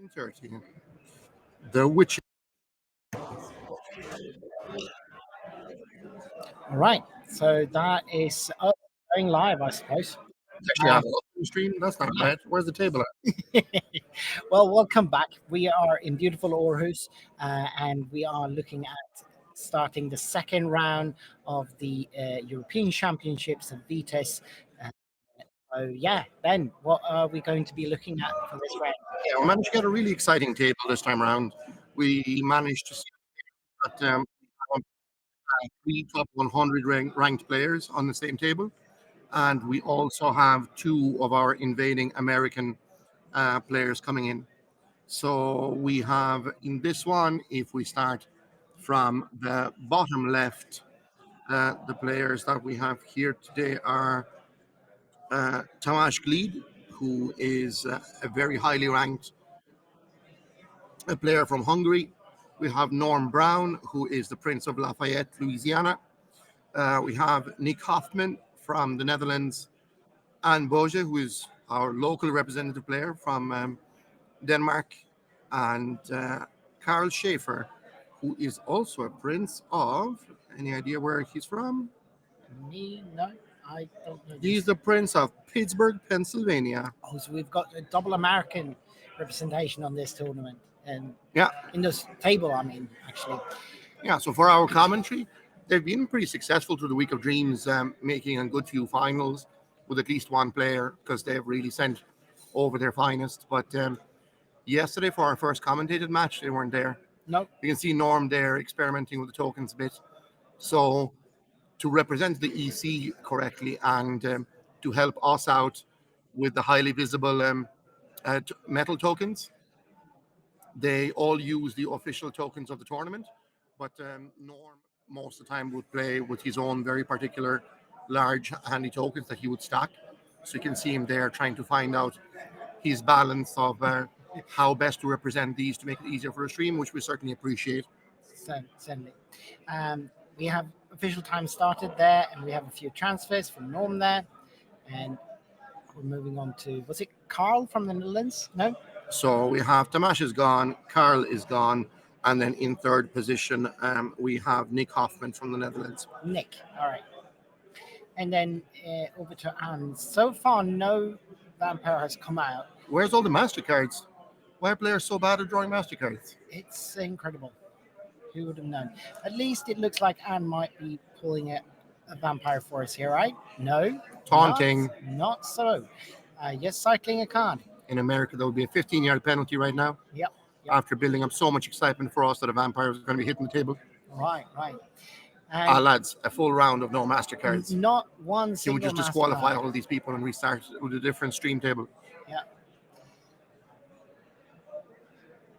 30. The Witch. All right, so that is us going live, I suppose. Actually, I have a stream. That's not bad. Where's the table at? Well, welcome back. We are in beautiful Aarhus, and we are looking at starting the second round of the European Championships of Vites. Uh, so, yeah, Ben, what are we going to be looking at for this round? Yeah, we managed to get a really exciting table this time around. We managed to see that we have three top 100 ranked players on the same table, and we also have two of our invading American players coming in. So we have in this one, if we start from the bottom left, the players that we have here today are Tamás Glid, who is a very highly ranked player from Hungary. We have Norm Brown, who is the Prince of Lafayette, Louisiana. We have Nick Hoffman from the Netherlands, Anne Boje, who is our local representative player from Denmark, and Karl Schaefer, who is also a prince of. Any idea where he's from? Me? No, I don't know. He's the prince of Pittsburgh, Pennsylvania. Oh, so we've got a double American representation on this tournament, and Yeah, in this table, I mean, actually. yeah. So for our commentary, they've been pretty successful through the Week of Dreams, making a good few finals with at least one player because they've really sent over their finest. But yesterday, for our first commentated match, they weren't there. No, You can see Norm there experimenting with the tokens a bit. So to represent the EC correctly and to help us out with the highly visible metal tokens, they all use the official tokens of the tournament. But Norm, most of the time, would play with his own very particular large handy tokens that he would stack. So you can see him there trying to find out his balance of how best to represent these to make it easier for the stream, which we certainly appreciate. certainly. We have official time started there, and we have a few transfers from Norm there, and we're moving on to, was it Carl from the Netherlands? No? So we have Tamash is gone, Karl is gone, and then in third position we have Nick Hoffman from the Netherlands. Nick, all right. And then over to Anne. So far, no vampire has come out. Where's all the MasterCards? Why are players so bad at drawing MasterCards? It's incredible. Who would have known? At least it looks like Anne might be pulling a vampire for us here, right? No. Taunting. Not so. Yes, cycling a card. In America, there would be a 15-yard penalty right now. Yep. After building up so much excitement for us that a vampire was going to be hitting the table. Right. Lads, a full round of no MasterCards. Not one Can we single just disqualify MasterCard. all these people and restart with a different stream table? Yeah.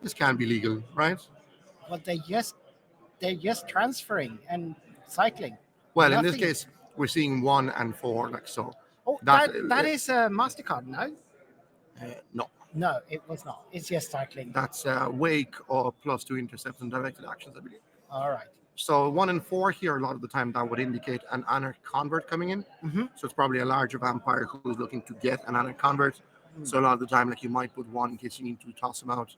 This can't be legal, right? Well, they're just transferring and cycling. Well, in this Nothing. case, we're seeing 1 and 4, like so. Oh, That- that is a MasterCard, no? No, No, it was not. It's just cycling. that's wake or +2 intercepts and directed actions, I believe. All right. So 1 and 4 here, a lot of the time that would indicate an anarch convert coming in. Mm-hmm. So it's probably a larger vampire who's looking to get an anarch convert. So a lot of the time, like you might put 1 in case you need to toss them out.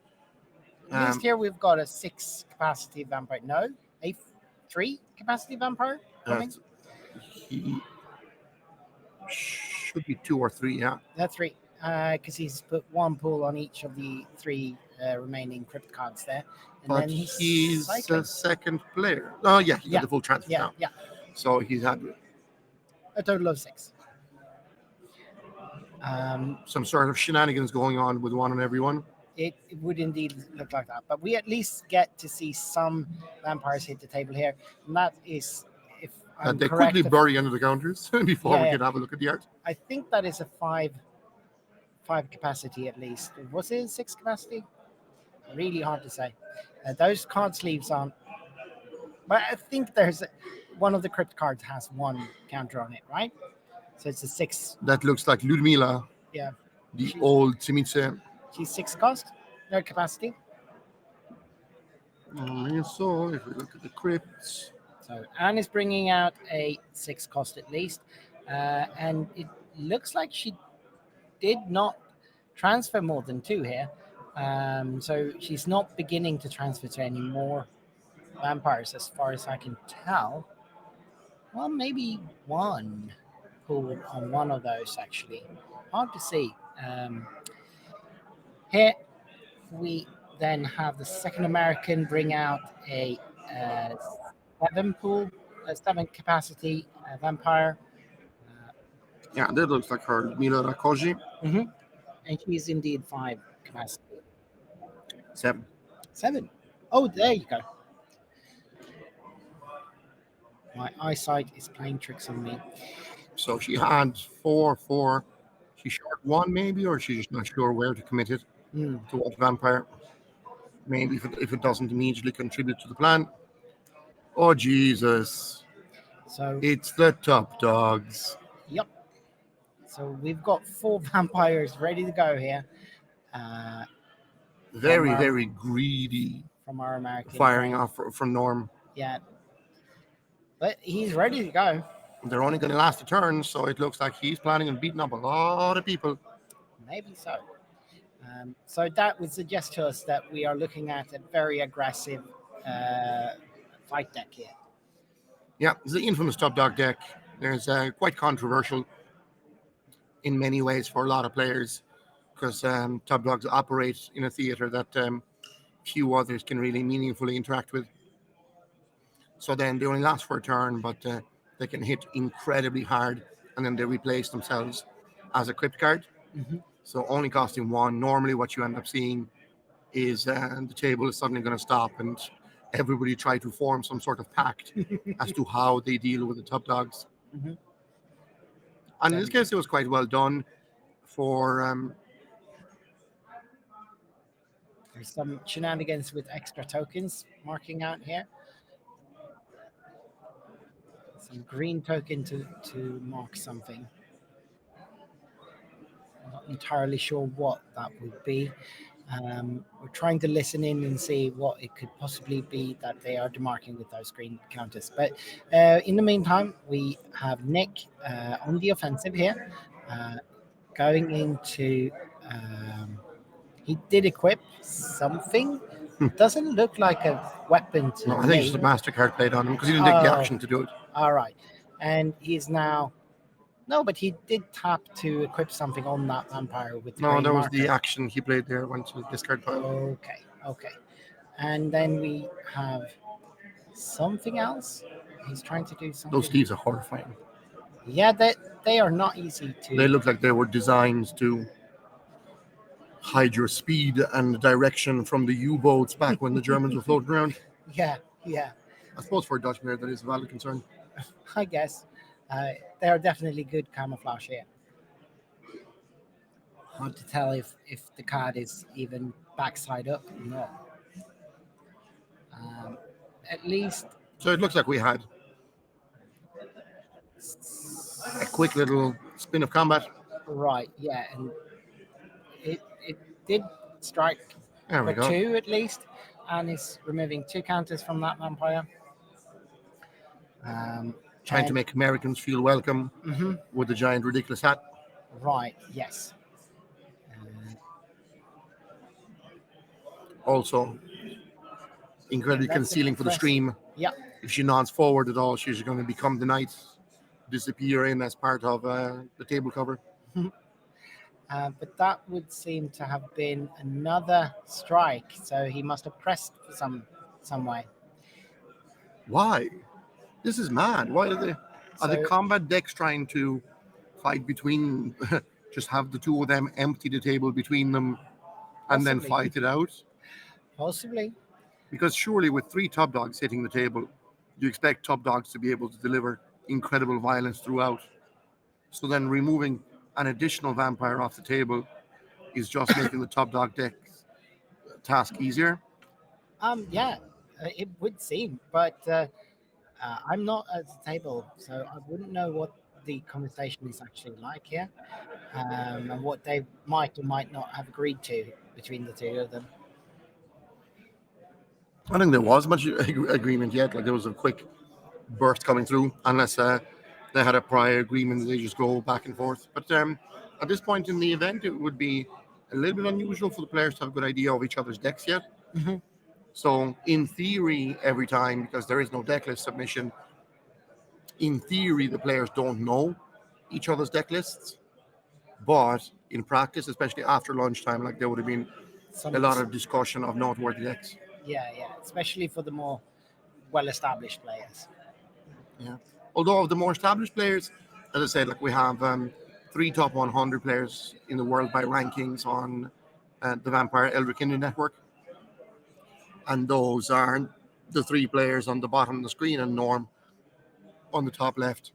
At least here we've got a 6 capacity vampire. No, a 3 capacity vampire coming. He should be 2 or 3, yeah. That's 3, because he's put 1 pool on each of the 3 remaining crypt cards there. And But then he's cycling. a second player. Oh, yeah, he Yeah, got the full transfer Yeah, now. yeah. So he's had A total of 6. some sort of shenanigans going on with one and everyone. It would indeed look like that. But we at least get to see some vampires hit the table here. And that is, if I'm They correct, quickly bury under the counters before we Yeah. can have a look at the art. I think that is a 5 capacity at least. Was it 6 capacity? Really hard to say. Those card sleeves aren't. But I think one of the crypt cards has 1 counter on it, right? So it's a 6. That looks like Ludmila, Yeah. the old Simitse. She's 6 cost, no capacity. So if we look at the crypts, So Anne is bringing out a 6 cost at least. And it looks like she did not transfer more than 2 here. So she's not beginning to transfer to any more vampires, as far as I can tell. Well, maybe one pool on one of those actually. Hard to see. Here we then have the second American bring out a uh, seven pool, a seven capacity vampire. Uh, Yeah, that looks like her, Mila Rakoji. mhm. And she's indeed five capacity. 7. Seven. Oh, there you go. My eyesight is playing tricks on me. So she had 4, 4. She short 1 maybe, or she's just not sure where to commit it, Hmm. to what vampire. Maybe if it doesn't immediately contribute to the plan. Oh, Jesus. So, It's the top dogs. yep. So we've got four vampires ready to go here uh, from Very, our very greedy American firing friend. off from Norm. Yeah, but he's ready to go. They're only going to last a turn, so it looks like he's planning on beating up a lot of people. Maybe so. So that would suggest to us that we are looking at a very aggressive uh, fight deck here. Yeah, it's the infamous top dog deck. There's quite controversial in many ways for a lot of players because top dogs operate in a theater that few others can really meaningfully interact with. So then they only last for a turn, but they can hit incredibly hard, and then they replace themselves as a crypt card. Mm-hmm. So only costing 1. Normally, what you end up seeing is the table is suddenly going to stop, and everybody try to form some sort of pact as to how they deal with the top dogs. Mm-hmm. And in this case, it was quite well done. For There's some shenanigans with extra tokens marking out here. Some green token to mark something. I'm not entirely sure what that would be. We're trying to listen in and see what it could possibly be that they are demarking with those green counters. But in the meantime, we have Nick on the offensive here, going into. He did equip something. Doesn't look like a weapon to no, I think it's me. just a MasterCard played on him because he didn't take the Oh, action to do it. all right. And he's now. No, but he did tap to equip something on that vampire with the No, green that was marker. the action he played there, went to the discard pile. Okay, okay. And then we have something else. He's trying to do something. Those thieves are horrifying. Yeah, they are not easy to. They look like they were designed to hide your speed and direction from the U-boats back when the Germans were floating around. Yeah, yeah. I suppose for a Dutch player that is a valid concern. I guess they are definitely good camouflage here. Hard to tell if the card is even backside up or not. At least So it looks like we had a quick little spin of combat. right, yeah, and it did strike There we for go. 2 at least, and is removing 2 counters from that vampire. Trying to And- make Americans feel welcome Mhm. with the giant ridiculous hat. Right, yes. Also, incredibly That's concealing for the impressive. stream. Yeah, If she nods forward at all, she's going to become the knight, disappear in as part of the table cover. but that would seem to have been another strike, so he must have pressed for some way. Why? This is mad. Why are the So- combat decks trying to fight between? Just have the two of them empty the table between them, and then Possibly. fight it out. Possibly. Because surely, with 3 top dogs hitting the table, you expect top dogs to be able to deliver incredible violence throughout. So then, removing an additional vampire off the table is just making the top dog deck task easier. Yeah, it would seem, but I'm not at the table, so I wouldn't know what the conversation is actually like here, and what they might or might not have agreed to between the two of them. I don't think there was much agreement yet. Like there was a quick burst coming through, unless they had a prior agreement. They just go back and forth. But at this point in the event, it would be a little bit unusual for the players to have a good idea of each other's decks yet. Hmm. So in theory, every time, because there is no deck list submission, in theory the players don't know each other's deck lists. But in practice, especially after lunchtime, like there would have been a Some, lot of discussion of noteworthy decks. yeah, yeah, especially for the more well-established players. Yeah. Although of the more established players, as I said, like we have three top 100 players in the world by rankings on the Vampire Eldritch Indian Network, and those are the three players on the bottom of the screen and Norm on the top left.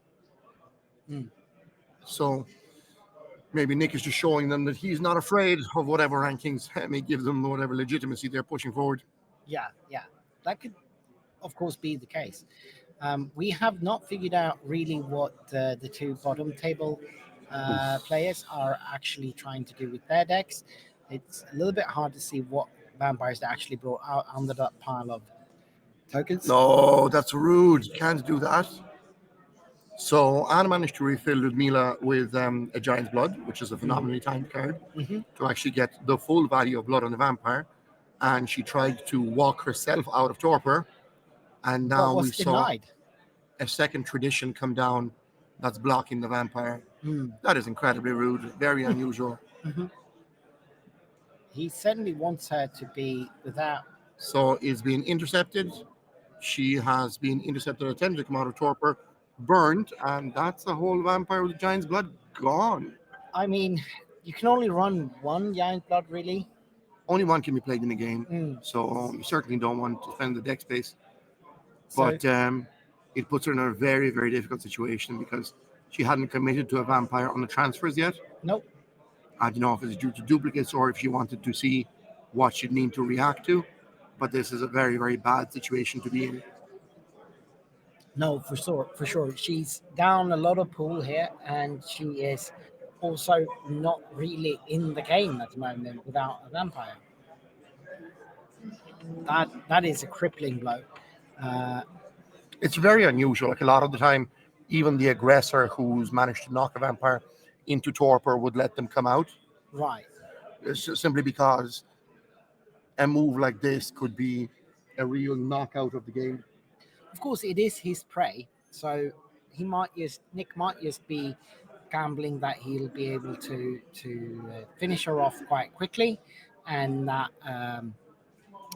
Mm. So maybe Nick is just showing them that he's not afraid of whatever rankings may give them whatever legitimacy they're pushing forward. Yeah, yeah, that could, of course, be the case. We have not figured out really what the two bottom table players are actually trying to do with their decks. It's a little bit hard to see what vampires they actually brought out under that pile of tokens. No, that's rude. You can't do that. So Anna managed to refill Ludmila with a Giant's Blood, which is a phenomenally timed card, Hmm. to actually get the full value of Blood on the Vampire. And she tried to walk herself out of Torpor. And But now we was saw denied. a second tradition come down that's blocking the Vampire. Mm. That is incredibly rude, very unusual. Hmm. He certainly wants her to be without. So it's been intercepted. She has been intercepted, attempted to come out of Torpor, burned, and that's the whole Vampire with the Giant's Blood gone. I mean, you can only run one giant blood, really. Only one can be played in the game, Mm. so you certainly don't want to spend the deck space. So, But it puts her in a very, very difficult situation because she hadn't committed to a vampire on the transfers yet. nope. I don't know if it's due to duplicates or if she wanted to see what she'd need to react to. But this is a very, very bad situation to be in. No, for sure, for sure. She's down a lot of pool here, and she is also not really in the game at the moment without a vampire. That is a crippling blow. Uh, It's very unusual. Like a lot of the time, even the aggressor who's managed to knock a vampire into torpor would let them come out. right. It's just simply because a move like this could be a real knockout of the game. Of course, it is his prey, so he might just Nick might just be gambling that he'll be able to finish her off quite quickly, and that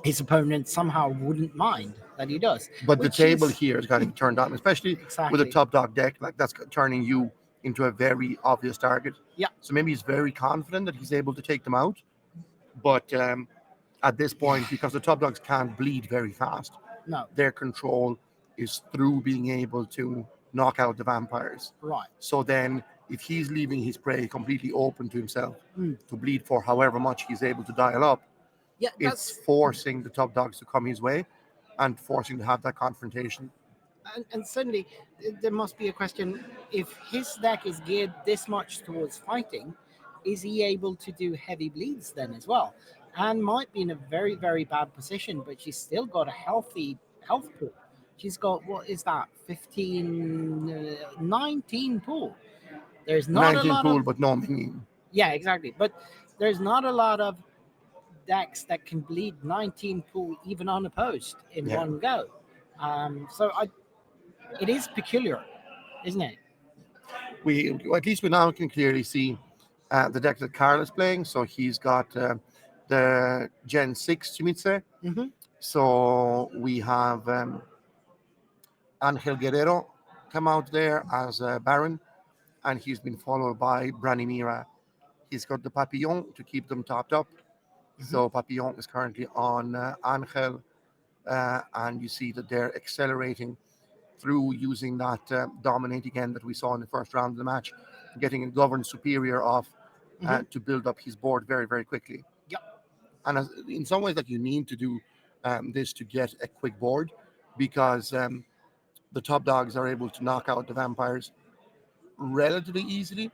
his opponent somehow wouldn't mind that he does, But the which table is here is got to be turned on, especially with a exactly. top dog deck. Like that's turning you into a very obvious target. Yeah. So maybe he's very confident that he's able to take them out. But at this point, because the top dogs can't bleed very fast, No. their control is through being able to knock out the vampires. Right. So then, if he's leaving his prey completely open to himself Mm. to bleed for however much he's able to dial up, Yeah, it's that's forcing the top dogs to come his way and forcing to have that confrontation. and suddenly there must be a question: if his deck is geared this much towards fighting, is he able to do heavy bleeds then as well? And might be in a very very bad position, but she's still got a healthy health pool. She's got what is that 15, 19 pool. There's not a 19 lot pool, of but no minion. yeah exactly, but there's not a lot of decks that can bleed 19 pool even unopposed in Yeah. one go. So it is peculiar, isn't it? We at least we now can clearly see the deck that Carl is playing. So he's got the Gen 6 Chimitze. Mm-hmm. So we have Angel Guerrero come out there as Baron, and he's been followed by Branimira. He's got the Papillon to keep them topped up. Mm-hmm. So Papillon is currently on Angel, and you see that they're accelerating through using that dominate again that we saw in the first round of the match, getting a governed superior off Mm-hmm. to build up his board very, very quickly. Yep. And in some ways, like you need to do this to get a quick board because the top dogs are able to knock out the vampires relatively easily,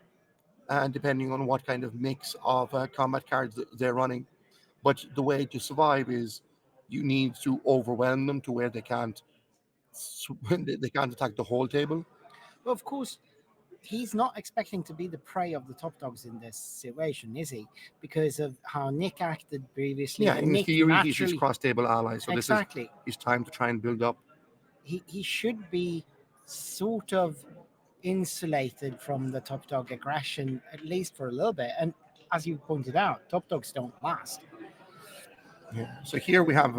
depending on what kind of mix of combat cards they're running. But the way to survive is you need to overwhelm them to where they can't they can't attack the whole table. Well, of course, he's not expecting to be the prey of the top dogs in this situation, is he? Because of how Nick acted previously, Yeah, and in Nick theory, he's his naturally, cross-table ally. So this is exactly, his time to try and build up. he should be sort of insulated from the top dog aggression, at least for a little bit. And as you pointed out, top dogs don't last. Yeah. So here we have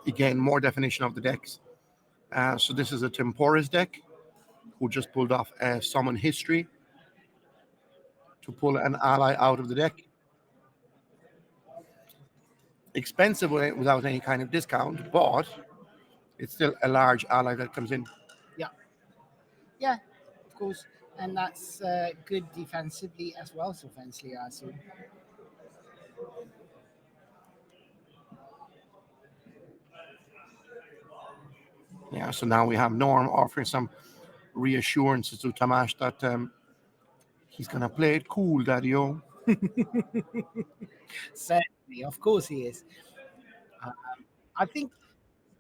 again more definition of the decks. So this is a Temporis deck who just pulled off a summon history to pull an ally out of the deck. Expensive without any kind of discount, but it's still a large ally that comes in. Yeah, yeah, of course. And that's good defensively as well as offensively, I assume. Yeah. So now we have Norm offering some reassurances to Tamash that he's gonna play it cool, Daddy-O. Certainly, of course he is. Uh, I think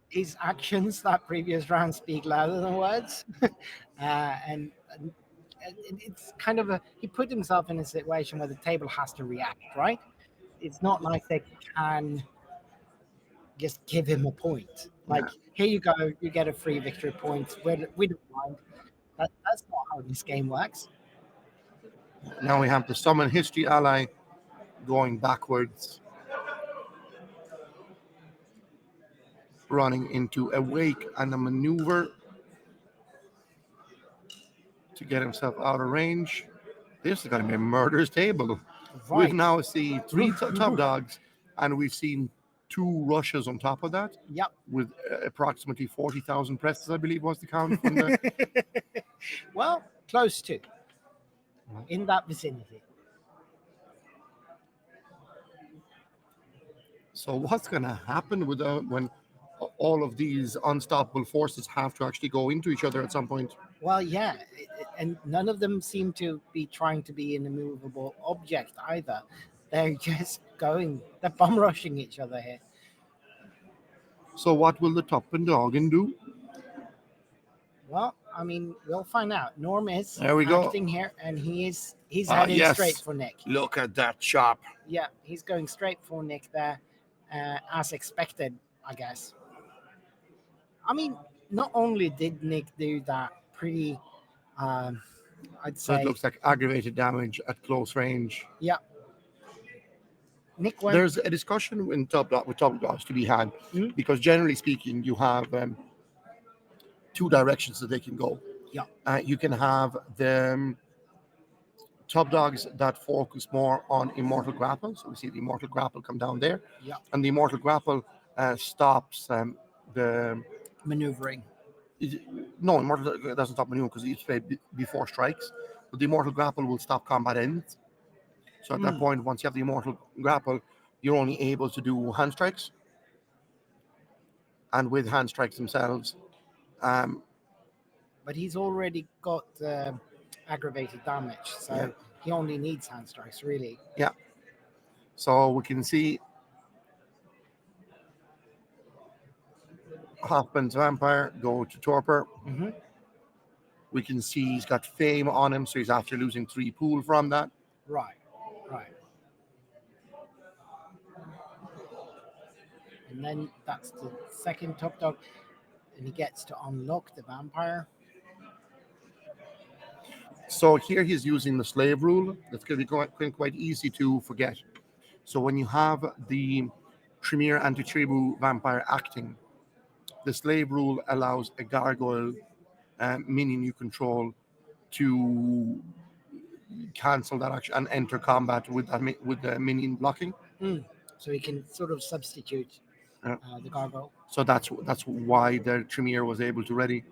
his actions that previous round speak louder than words. And it's kind of a he put himself in a situation where the table has to react, right? It's not like they can just give him a point. Yeah. Like, here you go, you get a free victory point. We don't mind. That's not how this game works. Now we have the summon history ally going backwards, running into a wake and a maneuver to get himself out of range. This is going to be a murder's table. We've Right. now seen three top dogs, and we've seen two rushes on top of that, Yep. with approximately 40,000 presses, I believe was the count from the. Well, close to. In that vicinity. So what's going to happen with when all of these unstoppable forces have to actually go into each other at some point? Well, yeah, and none of them seem to be trying to be an immovable object either. They're just they're bum rushing each other here. So what will the top and doggen do? Well, I mean, we'll find out. Norm is There we go. acting here, and he's heading straight for Nick. Look at that chop. Yeah, he's going straight for Nick there, as expected, I guess. I mean, not only did Nick do that pretty, um, I'd So it say, looks like aggravated damage at close range. yeah, Nick went. There's a discussion with top dogs to be had, Mm. because generally speaking, you have two directions that they can go. Yeah. You can have the top dogs that focus more on Immortal Grapple. So we see the Immortal Grapple come down there. Yeah. And the Immortal Grapple stops the. Maneuvering. No, Immortal doesn't stop maneuver because it's played before strikes. But the Immortal Grapple will stop combat ends. So at that point, once you have the Immortal Grapple, you're only able to do hand strikes. And with hand strikes themselves, But he's already got aggravated damage, so Yeah. he only needs hand strikes, really. yeah. So we can see Hoffman's Vampire go to Torpor. Mm-hmm. We can see he's got Fame on him, so he's after losing 3 pool from that. Right, right. And then that's the second top dog, and he gets to unlock the vampire. So here he's using the slave rule. That's going to be quite easy to forget. So when you have the Tremere anti-tribu vampire acting, the slave rule allows a gargoyle minion you control to cancel that action and enter combat with with the minion blocking. So he can sort of substitute Yeah. the gargoyle. So that's why the Tremere was able to ready.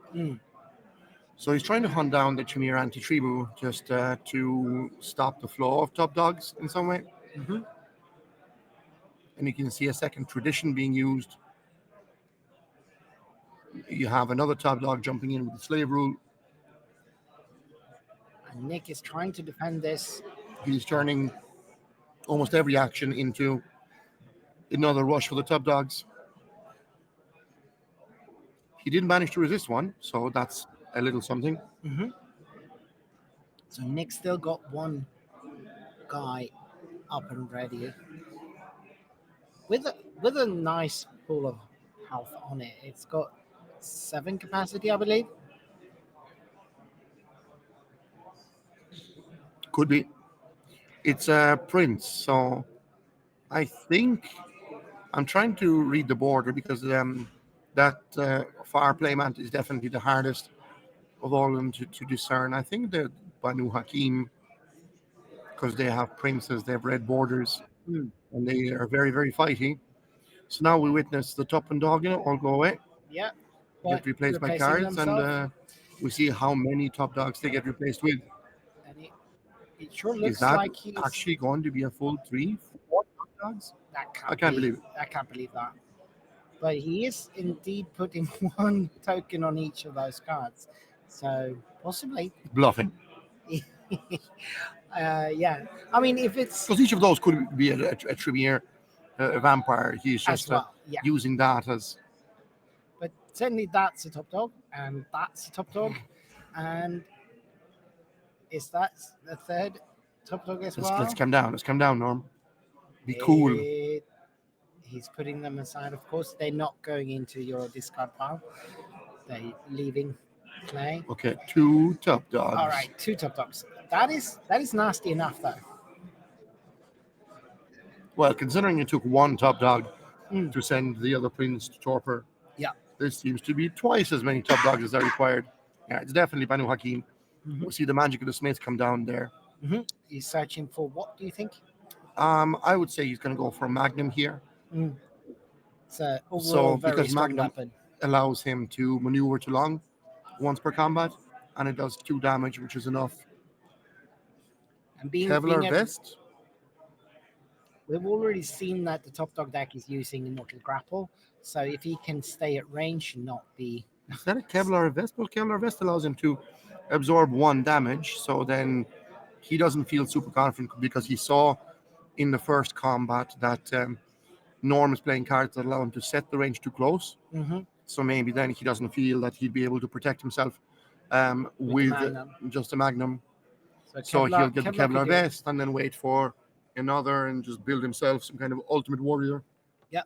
So he's trying to hunt down the Tremere anti-tribu just to stop the flow of top dogs in some way. Mm-hmm. And you can see a second tradition being used. You have another top dog jumping in with the slave rule. And Nick is trying to defend this. He's turning almost every action into another rush for the top dogs. He didn't manage to resist one, so that's a little something. Mm-hmm. So Nick still got one guy up and ready with a nice pool of health on it. It's got 7 capacity, I believe. Could be. It's a prince, so I think I'm trying to read the border because that far playmant is definitely the hardest of all of them to discern. I think the Banu Hakim, because they have princes, they have red borders, Hmm. and they are very, very fighty. So now we witness the top and dog, all go away, Yeah, get but replaced by replacing cards, and themselves, we see how many top dogs they get replaced with. and it sure Is looks that like he's actually going to be a full 3, 4 top dogs? that I can't can't be believe it. I can't believe that. But he is indeed putting one token on each of those cards, so possibly. Bluffing. Yeah, I mean, if it's Because each of those could be a Tremere, a vampire. He's as just well, yeah. using that as. But certainly that's a top dog, and that's a top dog, and is that the third top dog as Let's well? come down. Let's come down, Norm. Be cool. It, he's putting them aside. Of course, they're not going into your discard pile. They're leaving play. Okay, 2 top All dogs. right, 2 top dogs. That is nasty enough, though. Well, considering it took 1 top dog Mm, to send the other prince to torpor, yeah. this seems to be twice as many top dogs as are required. Yeah, it's definitely Banu Hakim. Hmm. We see the magic of the Smiths come down there. He's searching for what? Do you think? I would say he's going to go for Magnum here. Mm. It's a overall So very because strong Magnum weapon, allows him to maneuver too long once per combat, and it does 2 damage, which is enough. and being Kevlar a vest. we've already seen that the top dog deck is using Immortal Grapple, so if he can stay at range and not be Is that a Kevlar vest? Well, Kevlar vest allows him to absorb 1 damage, so then he doesn't feel super confident because he saw in the first combat that Norm is playing cards that allow him to set the range too close. Mhm. So maybe then he doesn't feel that he'd be able to protect himself with the with Magnum. just a Magnum. So So he'll Kevlar, get the Kevlar could Kevlar do it. vest and then wait for another and just build himself some kind of ultimate warrior. Yeah,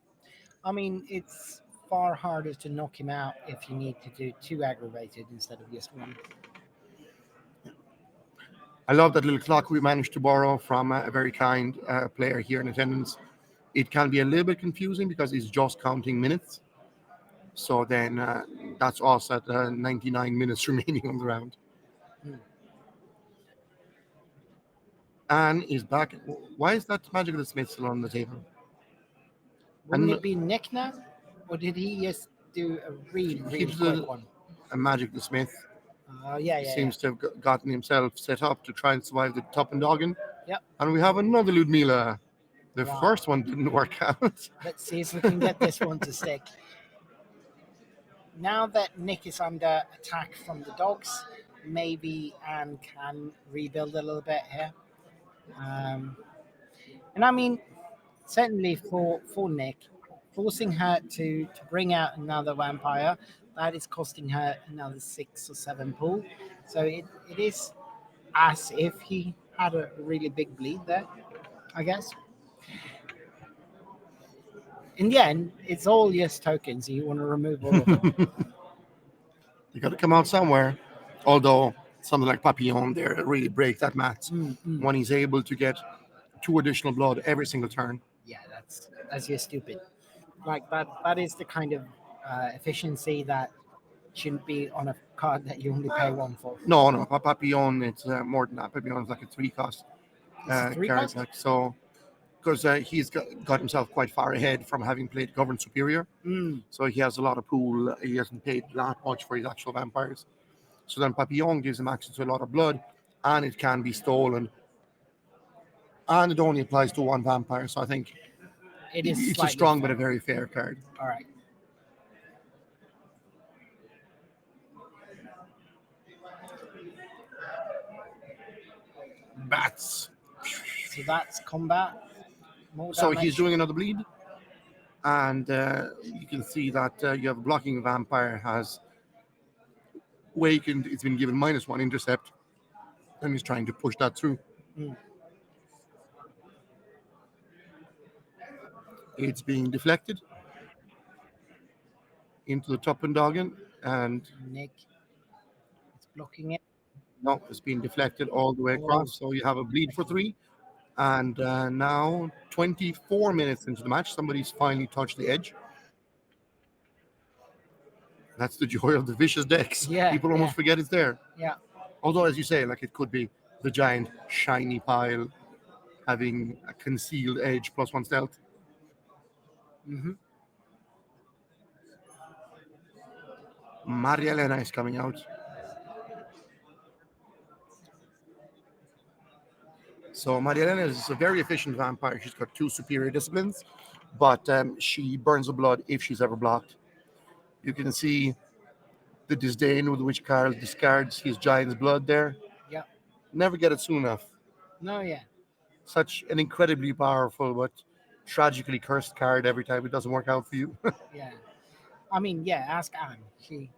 I mean it's far harder to knock him out if you need to do 2 aggravated instead of just 1. I love that little clock we managed to borrow from a very kind player here in attendance. It can be a little bit confusing because he's just counting minutes. So then that's us at 99 minutes remaining on the round. Hmm. And is back. Why is that Magic of the Smith still on the table? Wouldn't And it be Nick now, or did he just do a really he really keeps quick one? a Magic of the Smith. Yeah, yeah, yeah. Seems to have gotten himself set up to try and survive the top and dogging. Yep. And we have another Ludmila. The Wow. first one didn't work out. Let's see if we can get this one to stick. Now that Nick is under attack from the dogs, maybe Anne can rebuild a little bit here. Um, and I mean, certainly for Nick, forcing her to bring out another vampire, that is costing her another 6 or 7 pull. So it is as if he had a really big bleed there, I guess. In the end, it's all yes tokens. You want to remove all of them. You got to come out somewhere. Although something like Papillon there really breaks that math Mm. when he's able to get 2 additional blood every single turn. Yeah, that's just stupid. Like that is the kind of efficiency that shouldn't be on a card that you only pay 1 for. No, Papillon, it's more than that. Papillon is like a 3 cost It's a 3 card. cost. Like, so, because he's got himself quite far ahead from having played Governed Superior. Mm. So he has a lot of pool. He hasn't paid that much for his actual vampires. So then Papillon gives him access to a lot of blood, and it can be stolen. And it only applies to 1 vampire. So I think It is it's a slightly strong but a fair. very fair card. All right. Bats. So that's combat. More So damage. he's doing another bleed. And you can see that you have a blocking vampire has wakened. It's been given -1 intercept. and he's trying to push that through. Mm. It's being deflected into the top and Doggen, and Nick is blocking it. no, it's being deflected all the way Oh, across. So you have a bleed for three. And now, 24 minutes into the match, somebody's finally touched the edge. That's the joy of the vicious decks. yeah, People yeah, almost forget it's there. yeah. Although, as you say, like it could be the giant shiny pile having a concealed edge plus one stealth. Hmm. Maria Elena is coming out. So Maria Elena is a very efficient vampire. She's got two superior disciplines, but she burns the blood if she's ever blocked. You can see the disdain with which Carl discards his giant's blood there. Yeah. Never get it soon enough. No, yeah, Such an incredibly powerful but tragically cursed card every time it doesn't work out for you. yeah. I mean, yeah. Ask Anne. She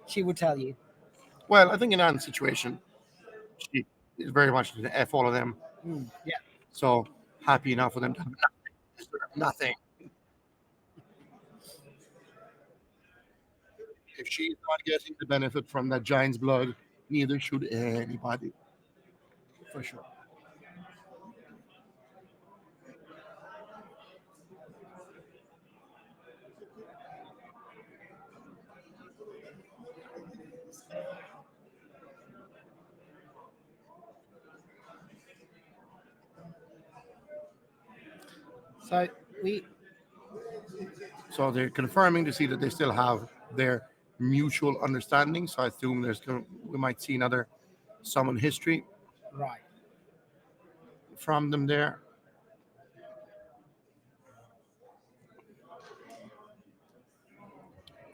she would tell you. Well, I think in Anne's situation, she is very much to F all of them. Mm, yeah. So happy enough for them to have nothing. If she's not getting the benefit from that giant's blood, neither should anybody. For sure. So we So they're confirming to see that they still have their mutual understanding. So I assume we might see another summon history right, from them there.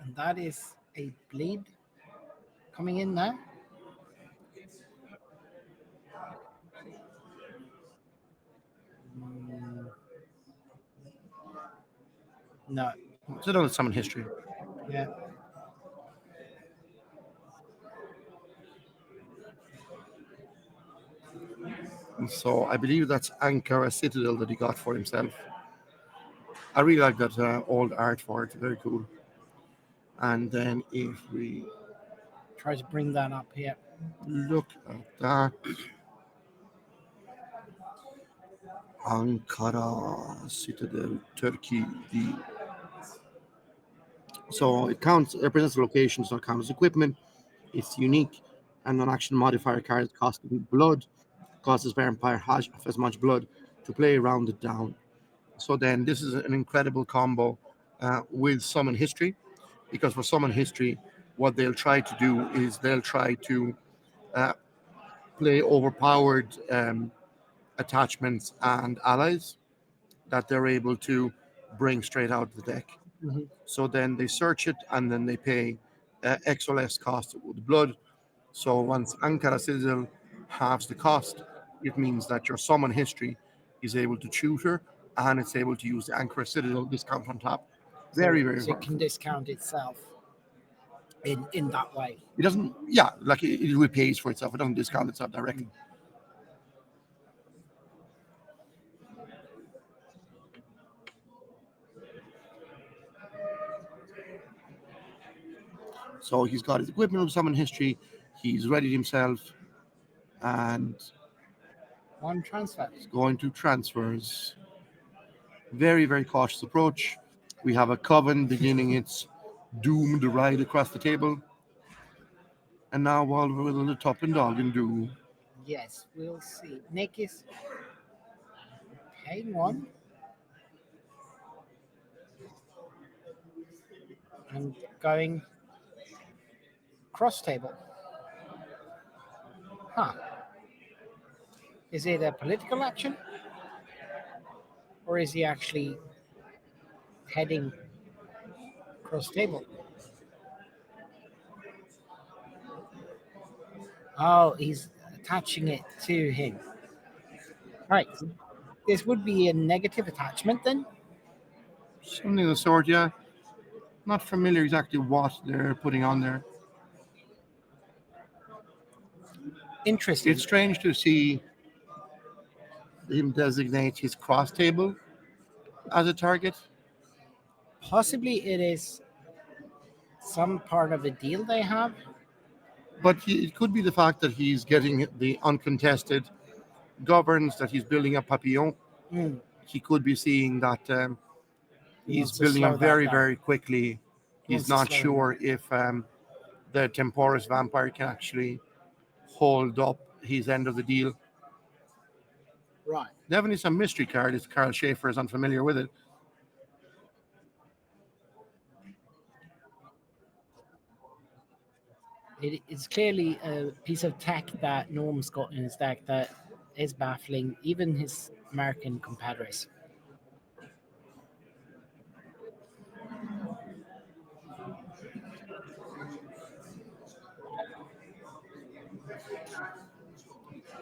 and that is a bleed coming in now. Mm, no. So another summon history. Yeah. And so I believe that's Ankara Citadel that he got for himself. I really like that old art for it. Very cool. And then if we Try to bring that up here. look at that, Ankara Citadel, Turkey. So it counts, it represents the location, so it counts as equipment. It's unique, and non-action modifier cards costing blood, causes vampire half as much blood to play around it down. So then this is an incredible combo with summon history, because for summon history, what they'll try to do is they'll try to uh, play overpowered attachments and allies that they're able to bring straight out of the deck. Hmm. So then they search it and then they pay X or less cost with blood. So once Ankara Citadel halves the cost, it means that your summon history is able to tutor and it's able to use the Ankara Citadel discount on top. So, Very, very so it can powerful. discount itself in that way. It doesn't, yeah, like it repays for itself. It doesn't discount itself directly. So he's got his equipment of summon history. He's readied himself and One transfer. he's going to transfers. Very, very cautious approach. We have a coven beginning its doomed ride across the table. And now Oliver will the top and dog and do. Yes, we'll see. Nick is paying one and going cross table. Huh. Is it a political action? Or is he actually heading cross table? Oh, he's attaching it to him. Right. This would be a negative attachment then? Something of the sort, yeah. Not familiar exactly what they're putting on there. Interesting. It's strange to see him designate his cross table as a target. Possibly it is some part of a deal they have. But it could be the fact that he's getting the uncontested governs, that he's building a Papillon. Mm. He could be seeing that He he's wants to building slow up that very, down. very quickly. He He's wants to not slow him down. sure if the Temporis Vampire can actually hold up his end of the deal. Right. Definitely some mystery card if Carl Schaefer is unfamiliar with it. It is clearly a piece of tech that Norm's got in his deck that is baffling even his American competitors.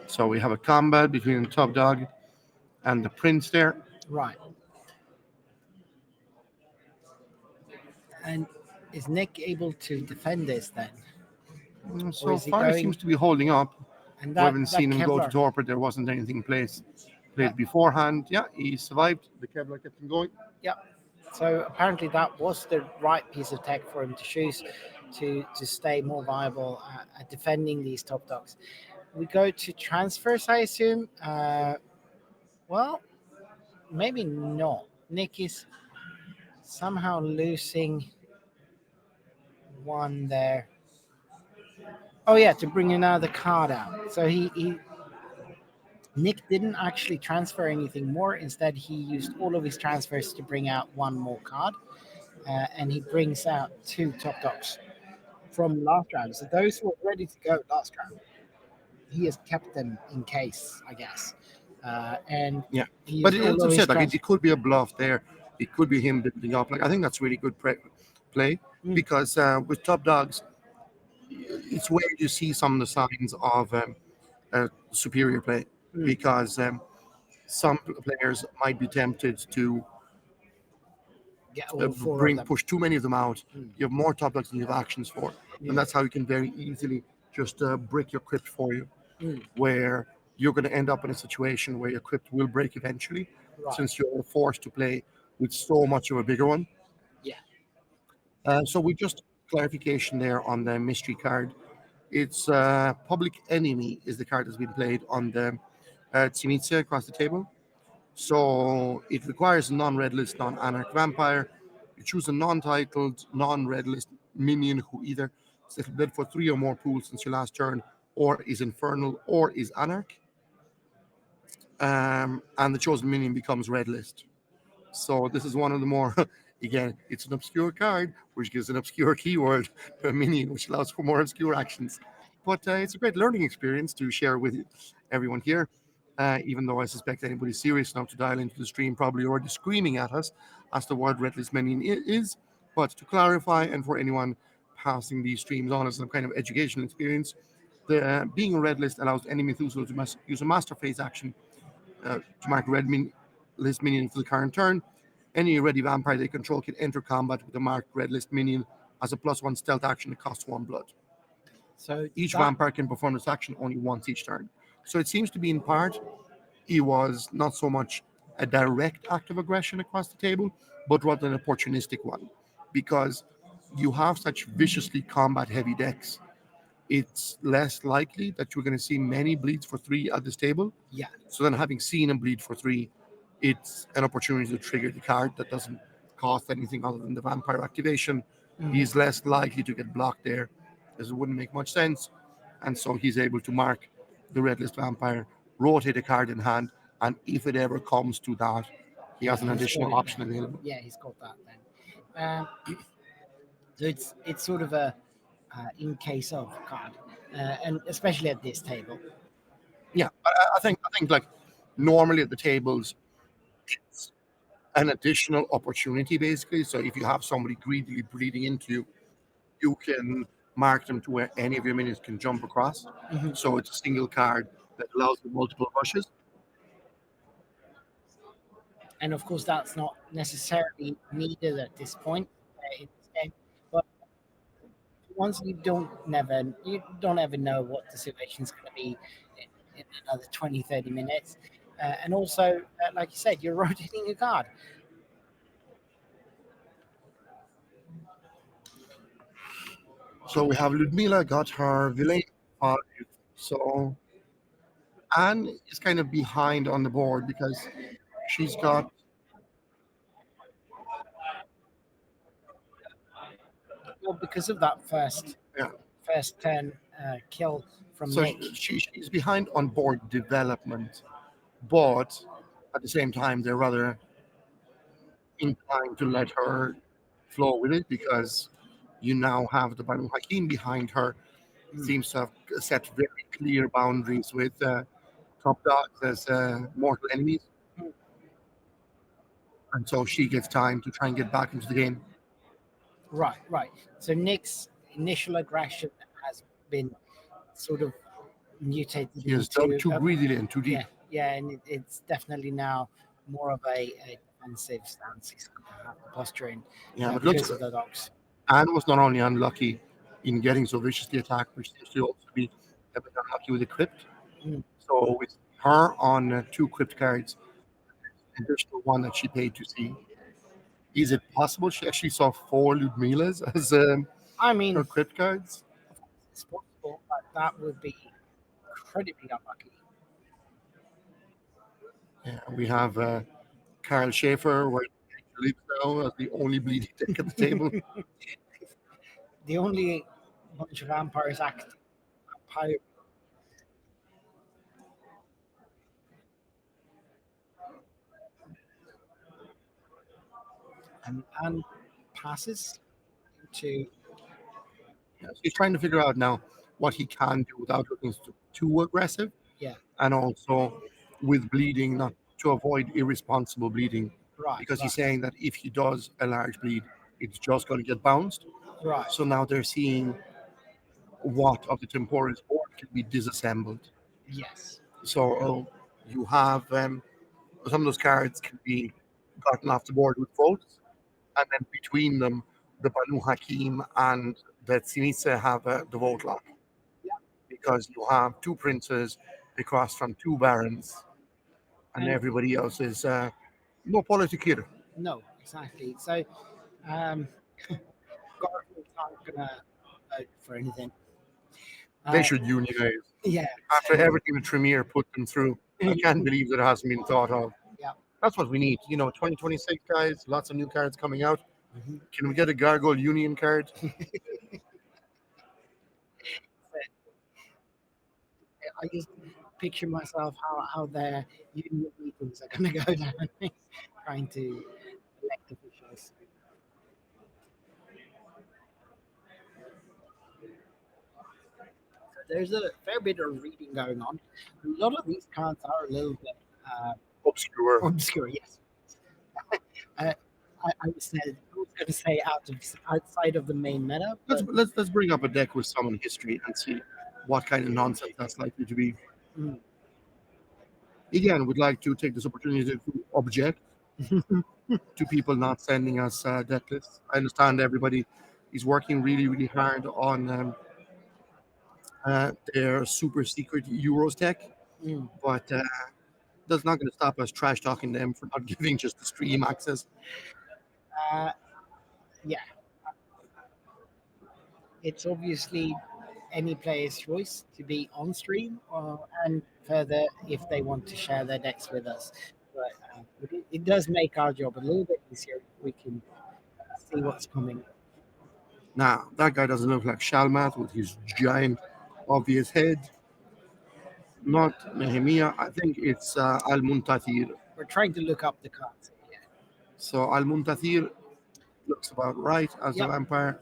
So we have a combat between the top dog and the prince there. Right. And is Nick able to defend this then? Or So is he far, he going? seems to be holding up. And We haven't that seen him go to Kevlar, torpor. There wasn't anything played that, beforehand. Yeah, he survived. The Kevlar kept him going. yeah. So apparently that was the right piece of tech for him to choose to stay more viable at defending these top dogs. We go to transfers, I assume. Well, maybe not. Nick is somehow losing one there. Oh yeah, to bring another card out. So he Nick didn't actually transfer anything more. Instead, he used all of his transfers to bring out one more card, and he brings out two top dogs from last round. So those who were ready to go last round, he has kept them in case, I guess, and Yeah, he but used all as I of his said, like transfers. it could be a bluff there. It could be him building up. Like I think that's really good play Mm, because with top dogs, it's where you see some of the signs of superior play mm, because some players might be tempted to get all four of bring them. push too many of them out. Mm, You have more top decks than you have actions for, and mm, that's how you can very easily just break your crypt for you, mm, where you're going to end up in a situation where your crypt will break eventually, right. since you're forced to play with so much of a bigger one. Yeah. So we just clarification there on the mystery card. It's Public Enemy is the card that's been played on the Tsimitsa across the table. So it requires a non-red list, non-anarch vampire. You choose a non-titled, non-red list minion who either settled dead for 3 or more pools since your last turn, or is infernal, or is anarch. And the chosen minion becomes red list. So this is one of the more, again, it's an obscure card, which gives an obscure keyword to a minion, which allows for more obscure actions. But it's a great learning experience to share with everyone here. Even though I suspect anybody serious enough to dial into the stream probably already screaming at us as to what red list minion is. But to clarify, and for anyone passing these streams on as some kind of educational experience, being a red list allows any Methuselah to use a master phase action to mark list minion for the current turn. Any ready vampire they control can enter combat with a marked red list minion as a +1 stealth action that costs 1 blood. So Each that vampire can perform this action only once each turn. So it seems to be in part, he was not so much a direct act of aggression across the table, but rather an opportunistic one. Because you have such viciously combat heavy decks, it's less likely that you're going to see many bleeds for 3 at this table. yeah. So then, having seen him bleed for 3, it's an opportunity to trigger the card that doesn't cost anything other than the vampire activation. Mhm. He's less likely to get blocked there, as it wouldn't make much sense. And so he's able to mark the red list vampire, rotate a card in hand, and if it ever comes to that, he has Yeah, an he's got additional it option then. available. Yeah, he's got that then. So it's sort of a in case of card, and especially at this table. Yeah, I think like normally at the tables, it's an additional opportunity basically. So if you have somebody greedily bleeding into you, you can mark them to where any of your minions can jump across. Mhm. So it's a single card that allows for multiple rushes. And of course, that's not necessarily needed at this point in this game. But once you don't ever know what the situation's going to be in another 20, 30 minutes. And also, like you said, you're rotating a card. So we have Ludmila got her villain 5. So Anne is kind of behind on the board because she's got, Well, because of that yeah. first turn kill from So Nick. she's behind on board development, but at the same time they're rather inclined to let her flow with it because you now have the Banu Hakim behind her. Mm. Seems to have set very clear boundaries with top dogs as mortal enemies, Mm. and so she gets time to try and get back into the game. Right, right. So Nick's initial aggression has been sort of mutated He has dug into too greedily and too deep. yeah, yeah, and it's definitely now more of a defensive stance. He's going to have to posture in Yeah, but looks because of the dogs. Anne was not only unlucky in getting so viciously attacked, but she seems to also be a bit unlucky with the crypt. Mm. So with her on two crypt cards, and there's the one that she paid to see. Is it possible she actually saw four Ludmilas as I her mean, crypt cards? of course it's possible, but that would be incredibly unlucky. Yeah, we have Carl Schaefer, where he lives now as the only bleeding deck at the table. The only bunch of vampires acting vampire and passes into Yeah, so he's trying to figure out now what he can do without looking too aggressive, yeah, and also with bleeding, not to avoid irresponsible bleeding, right, because right, he's saying that if he does a large bleed, it's just going to get bounced. right. So now they're seeing what of the temporis board can be disassembled. Yes. So you have some of those cards can be gotten off the board with votes, and then between them, the Banu Hakim and the Tsinitsa have the vote lock Yeah. because you have two princes across from two barons, and And everybody else is no politics here. no, exactly. So um governments aren't gonna vote for anything. They Uh should unionize. yeah. After So everything the Tremere put them through, I can't believe that it hasn't been thought of. yeah. That's what we need. 2026, guys, lots of new cards coming out. Mhm. Can we get a Gargoyle Union card? I just picture myself how their union meetings are going to go down, trying to elect officials. So there's a fair bit of reading going on. A lot of these cards are a little bit Obscure. obscure. Yes, uh, I was going to say outside of the main meta, Let's but let's let's bring up a deck with some history and see what kind of nonsense that's likely to be. mm, Again, would like to take this opportunity to object to people not sending us deck lists. I understand everybody is working really, really hard on their super secret Euros deck, mm, but that's not going to stop us trash talking them for not giving just the stream access. uh, yeah, it's obviously any player's choice to be on stream and further if they want to share their decks with us. But it does make our job a little bit easier if we can see what's coming. Now, that guy doesn't look like Shalmat with his giant, obvious head. Not Nehemiah. I think it's Al Muntathir. We're trying to look up the cards. Yeah. So Al Muntathir looks about right as the Yep. vampire.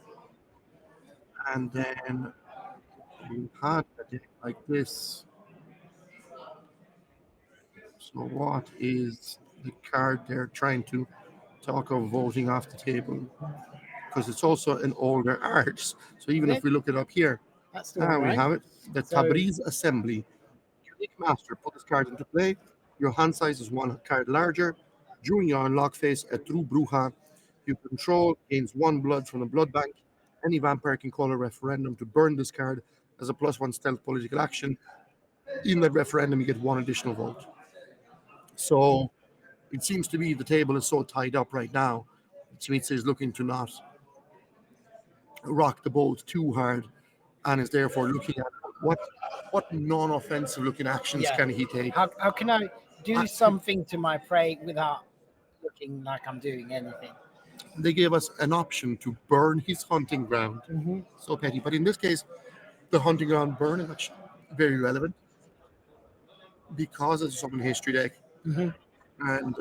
And then you had a deck like this. So what is the card they're trying to talk of voting off the table? Because it's also an older art. So even if Okay. we look it up here, That's the one, we right? have it. The So Tabriz Assembly. Unique Master. Put this card into play. Your hand size is one card larger. During your unlock phase, a true Bruja you control gains one blood from the blood bank. Any vampire can call a referendum to burn this card as a +1 stealth political action. In that referendum, you get one additional vote. So it seems to me the table is so tied up right now. Smitsa is looking to not rock the boat too hard, and is therefore looking at what non-offensive looking actions Yeah. can he take. How can I Uh, do something to my prey without looking like I'm doing anything? They gave us an option to burn his hunting ground. Mm-hmm. So petty, but in this case, the hunting ground burn is actually very relevant because it's a summon history deck, Mm-hmm. and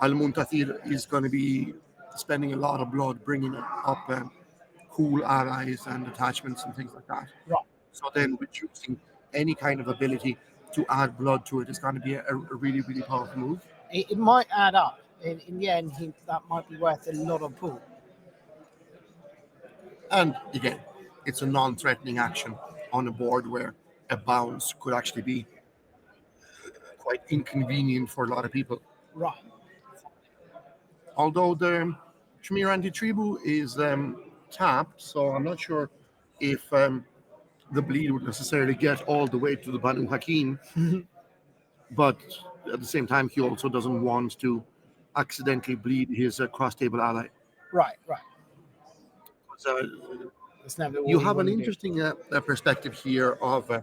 Al Muntathir is going to be spending a lot of blood bringing up cool allies and attachments and things like that. Right. So then reducing any kind of ability to add blood to it is going to be a really, really powerful move. It might add up. In the end, that might be worth a lot of pool. And again, it's a non-threatening action on a board where a bounce could actually be quite inconvenient for a lot of people. Right. Although the Tremere Anti-Tribu is tapped, so I'm not sure if the bleed would necessarily get all the way to the Banu Hakim, but at the same time, he also doesn't want to accidentally bleed his cross-table ally. Right. Right. So That's never what you we have an want to do. interesting perspective here of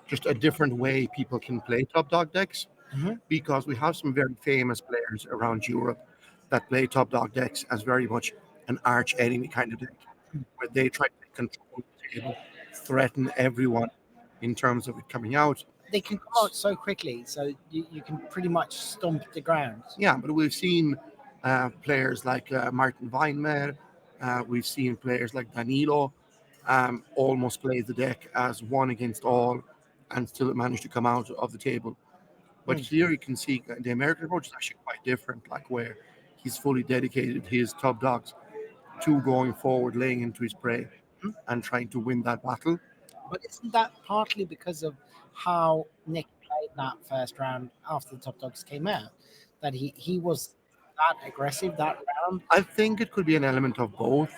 just a different way people can play top dog decks, Mhm. because we have some very famous players around Europe that play top dog decks as very much an arch enemy kind of deck, where they try to control the table, threaten everyone in terms of it coming out. They can come out so quickly, so you can pretty much stomp the ground. Yeah, but we've seen players like Martin Weinmer, we've seen players like Danilo almost play the deck as one against all and still manage to come out of the table. But Hmm. here you can see the American approach is actually quite different, like where he's fully dedicated his top dogs to going forward, laying into his prey, Hmm. and trying to win that battle. But isn't that partly because of how Nick played that first round after the top dogs came out? That he was that aggressive that round. I think it could be an element of both,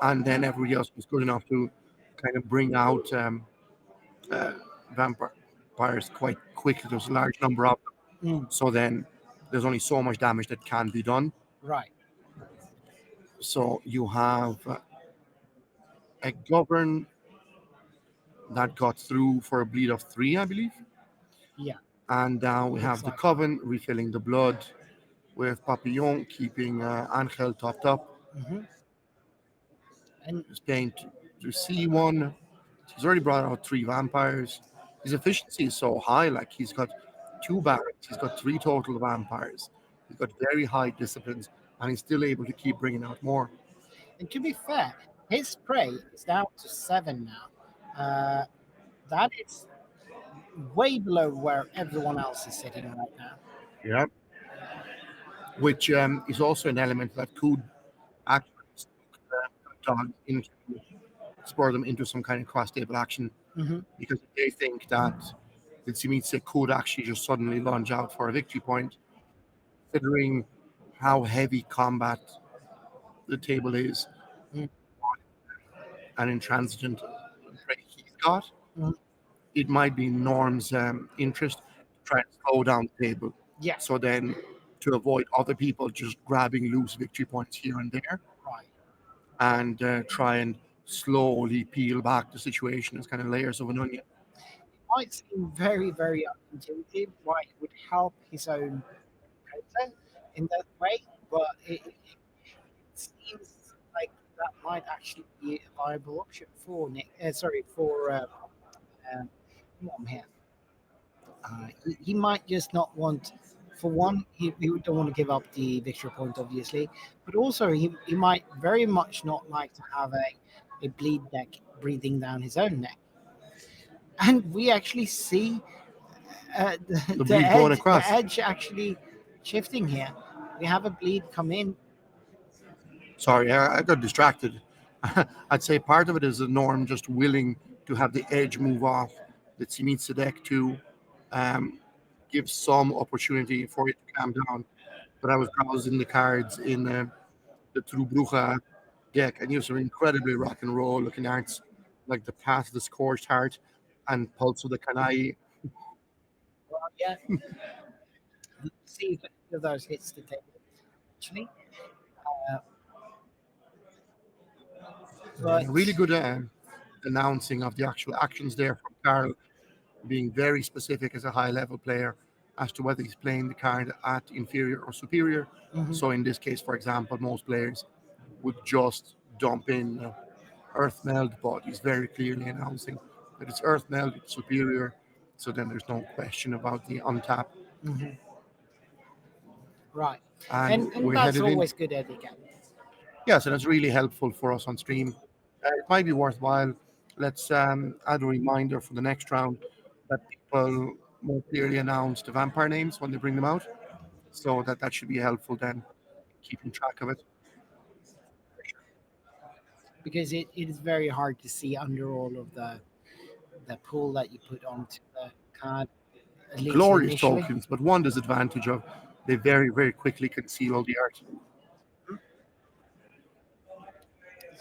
and then everybody else was good enough to kind of bring out uh, vampires quite quickly. There's a large number of them, Mm, so then there's only so much damage that can be done. right. So you have a govern that got through for a bleed of 3, I believe. Yeah. And now we Looks have the like. Coven refilling the blood with Papillon keeping Angel topped up. Hmm. And He's playing to C1. He's already brought out 3 vampires. His efficiency is so high, like he's got 2 barracks, he's got 3 total vampires. He's got very high disciplines, and he's still able to keep bringing out more. and to be fair, his prey is down to 7 now. That is way below where everyone else is sitting right now. Yeah. Which is also an element that could actually dog into spur them into some kind of cross table action, Hmm. because they think that the Tsimitsa could actually just suddenly launch out for a victory point, considering how heavy combat the table is Mm. and intransigent prey he's got. Mhm. It might be in Norm's interest to try and slow down the table. Yeah. So then, to avoid other people just grabbing loose victory points here and there, Right. and try and slowly peel back the situation as kind of layers of an onion. Might seem very, very unintuitive why it would help his own predator in that way, but it seems like that might actually be a viable option for Nick. Sorry, for Mom here. He might just not want. For one, he don't want to give up the victory point, obviously, but also he might very much not like to have a bleed deck breathing down his own neck. And we actually see The bleed going the across. edge actually shifting here. We have a bleed come in. Sorry, I got distracted. I'd say part of it is the Norm just willing to have the edge move off the Tsimitsa deck to give some opportunity for it to calm down. But I was browsing the cards in the Trubrucha deck and use some incredibly rock and roll looking arts like the Path of the Scorched Heart and Pulse of the Kanai. Well, yeah, see if any of those hits the table actually. Uh, but Really good announcing of the actual actions there from Carl, being very specific as a high level player as to whether he's playing the card at inferior or superior. mhm, So in this case, for example, most players would just dump in Earth Meld, but he's very clearly announcing that it's Earth Meld, it's superior. So then there's no question about the untap. mhm, right, And and we're that's headed in. always good etiquette. Yes, and it's really helpful for us on stream. It might be worthwhile. Let's add a reminder for the next round that people more clearly announce the vampire names when they bring them out, so that should be helpful then, keeping track of it. Because it is very hard to see under all of the pool that you put onto the card, at least Glorious initially. tokens, but one disadvantage of they very, very quickly conceal all the art.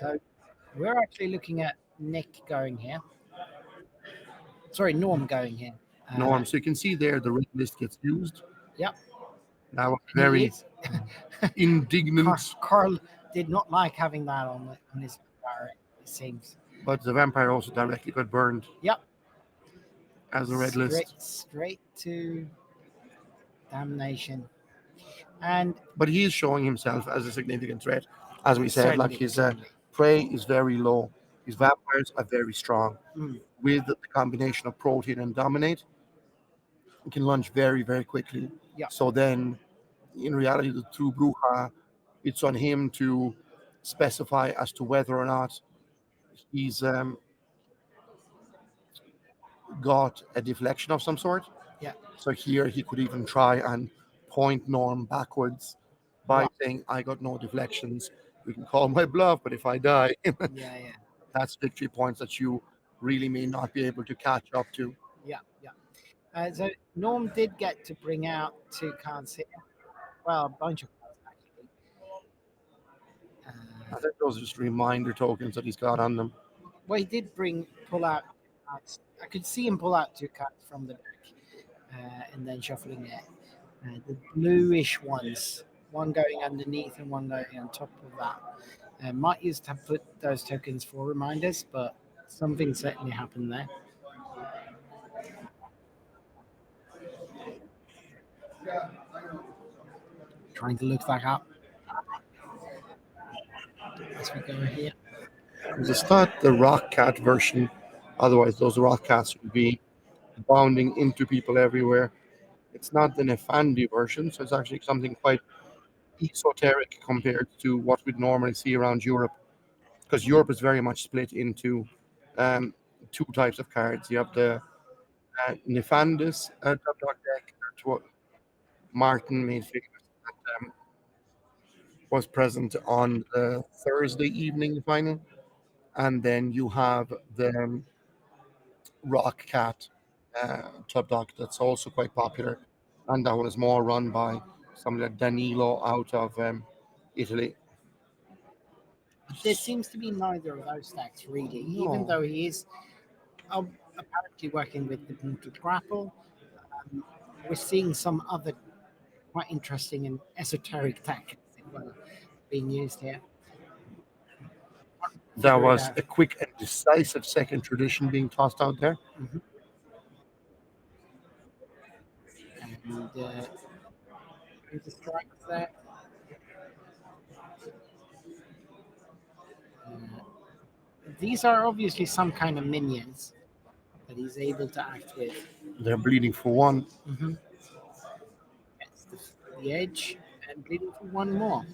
So we're actually looking at Nick going here. Sorry, Norm going here. Norm. So you can see there the red list gets used. Yep, Now and he very is. indignant, Carl did not like having that on his bar, it seems. but the vampire also directly got burned Yep, as a red list. straight to damnation, and But he is showing himself as a significant threat. As we said, like certainly, his certainly. prey is very low. His vampires are very strong. Mm, With the combination of protein and dominate, he can launch very, very quickly. yeah, So then, in reality, the true Bruja, it's on him to specify as to whether or not he's got a deflection of some sort. yeah, So here he could even try and point Norm backwards by right, saying, I got no deflections. You can call my bluff, but if I die, yeah, yeah, that's victory points that you really may not be able to catch up to. yeah, yeah. So Norm did get to bring out two cards here. Well, a bunch of cards actually. I think those are just reminder tokens that he's got on them. Well, he did pull out cards. I could see him pull out two cards from the deck, and then shuffling it. The bluish ones, one going underneath and one going on top of that. Might use to put those tokens for reminders, but something certainly happened there. Trying to look that up as we go here. Because it's not the Rock Cat version, otherwise, those Rock Cats would be bounding into people everywhere. It's not the Nefandi version, so it's actually something quite esoteric compared to what we'd normally see around Europe. Because Europe is very much split into um, two types of cards. You have the Nefandus top dog deck that Martin made famous that was present on the Thursday evening final. And then you have the Rock Cat club dog that's also quite popular. And that one is more run by somebody like Danilo out of Italy. There seems to be neither of those stacks really, even No, though he is apparently working with the Brutal Grapple. We're seeing some other quite interesting and esoteric tactics as well being used here. that Figure it was out. a quick and decisive second tradition being tossed out there. Mhm. And the strikes there. Uh, these are obviously some kind of minions that he's able to act with. They're bleeding for one. Mm-hmm. Gets the edge and bleeding for one more.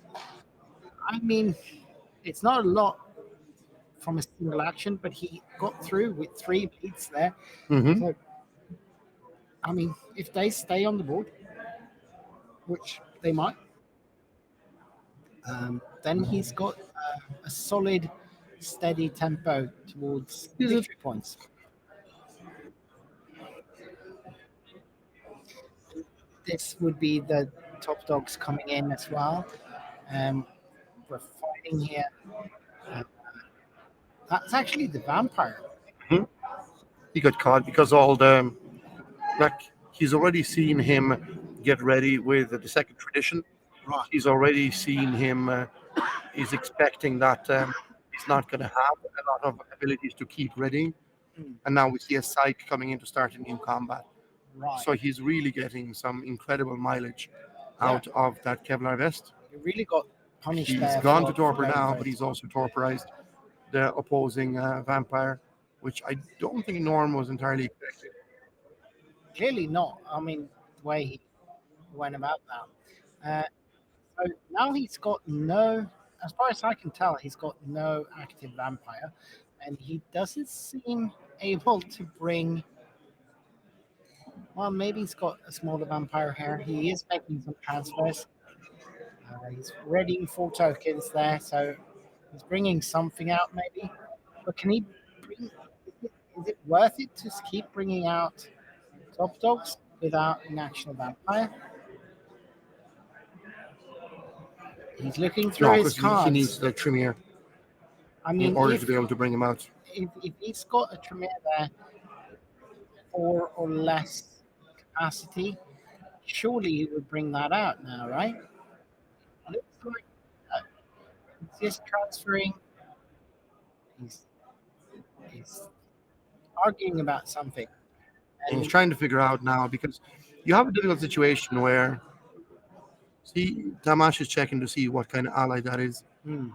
I mean, it's not a lot from a single action, but he got through with three bleeds there. Hmm. So, I mean, if they stay on the board, which they might, then he's got a solid, steady tempo towards Is it? victory points. This would be the top dogs coming in as well. Um, we're fighting here Uh, that's actually the vampire. Hmm? He got caught because all the like he's already seen him get ready with the second tradition. Right. He's already seen him. He's expecting that he's not going to have a lot of abilities to keep ready, Mm, and now we see a psych coming in to start a new combat. right. So he's really getting some incredible mileage Yeah, out of that Kevlar vest. he really got punished He's there gone to for torpor going now, for but it. he's also torporized the opposing vampire, which I don't think Norm was entirely expecting. Clearly not. I mean, the way he went about that. So now he's got no, as far as I can tell, he's got no active vampire, and he doesn't seem able to bring. Well, maybe he's got a smaller vampire here. He is making some transfers. He's readying 4 tokens there, so he's bringing something out maybe. But can he bring? Is it worth it to keep bringing out top dogs without an actual vampire? He's looking No, through his because he needs cards. the Tremere I in mean, order to be able to bring him out. if he's got a Tremere there, 4 or less capacity, surely he would bring that out now, right? Looks like uh, he's just transferring. He's, he's arguing about something, And he's and trying to figure out now because you have a difficult situation where see Tamash is checking to see what kind of ally that is. hmm,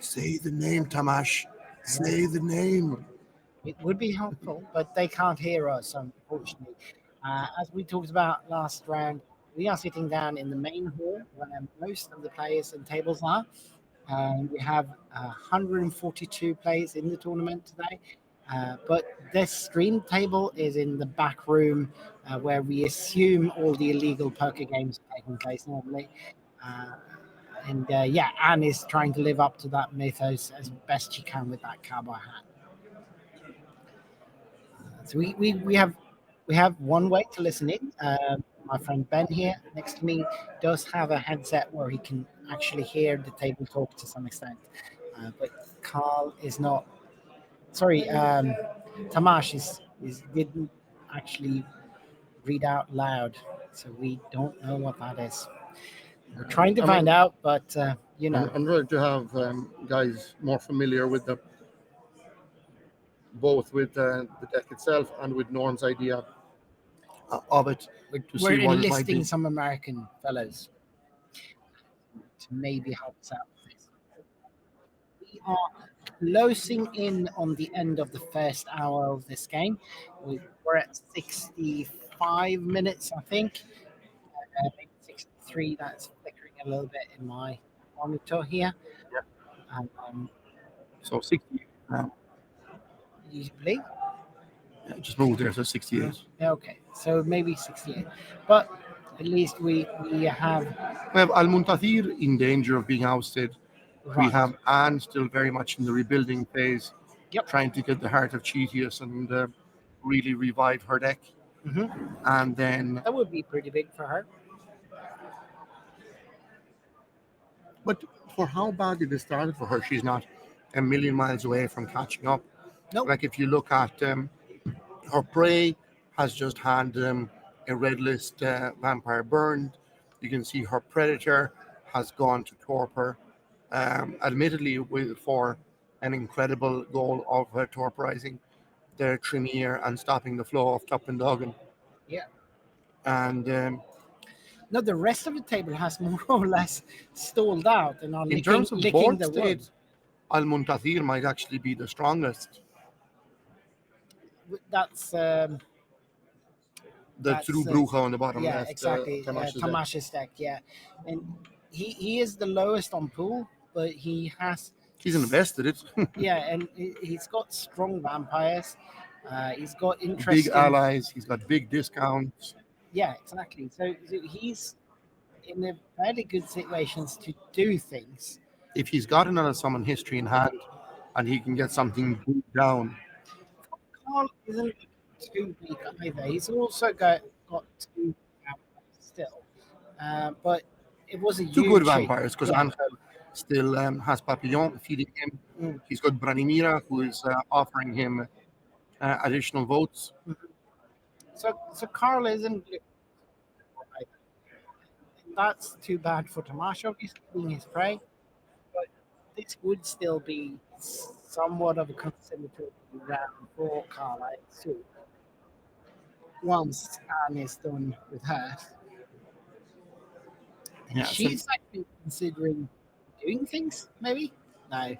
Say the name, Tamash. yeah, Say the name. it would be helpful, but they can't hear us, unfortunately. As we talked about last round, we are sitting down in the main hall where most of the players and tables are. We have 142 players in the tournament today. But this stream table is in the back room where we assume all the illegal poker games are taking place normally. Uh, and yeah, Anne is trying to live up to that mythos as best she can with that cowboy hat. So we have one way to listen in. My friend Ben here next to me does have a headset where he can actually hear the table talk to some extent. But Carl is not. Sorry, Tamash is didn't actually read out loud, so we don't know what that is. We're trying to I find mean, out, but I'm ready to have guys more familiar with the both with the deck itself and with Norm's idea of it to we're see what it might enlisting be. some American fellows to maybe help us out with this. We are closing in on the end of the first hour of this game. We're at 65 minutes, I think. Maybe 63. That's flickering a little bit in my monitor here. Um, So 60. Usually, Yeah, just move there. So 68. okay. So maybe 68, but at least we have We have Al Muntathir in danger of being ousted. We right. have Anne still very much in the rebuilding phase, Yep. trying to get the heart of Cheetius and really revive her deck. Hmm. And then, That would be pretty big for her. but for how badly this started for her, she's not a million miles away from catching up. Nope. Like if you look at her prey, has just had a red list vampire burned. You can see her predator has gone to torpor, admittedly for an incredible goal of torporizing their Tremere and stopping the flow of Tuppendogan. Yeah. And No, the rest of the table has more or less stalled out and are in licking terms of licking board the wood. state, Al Muntathir might actually be the strongest. That's The true that's Bruja on the bottom yeah, left, exactly. Tamash's deck. Tamash's deck, yeah, and he is the lowest on pool, but he has He's invested it. yeah, and he's got strong vampires. He's got Big interesting, allies. He's got big discounts. yeah, exactly. So he's in a fairly good situations to do things. If he's got another summon history in hand and he can get something big down, Carl isn't too weak either. He's also got two vampires still, but it was a two good huge hit. vampires because Yeah, Angel still has Papillon feeding him. Mm. He's got Branimira, who is offering him additional votes. So Carl isn't. That's too bad for Tomash, obviously being his prey. But this would still be somewhat of a conciliatory round for Carl, I assume. Once Anne is done with her, and Yeah, so she's actually considering doing things. Maybe no,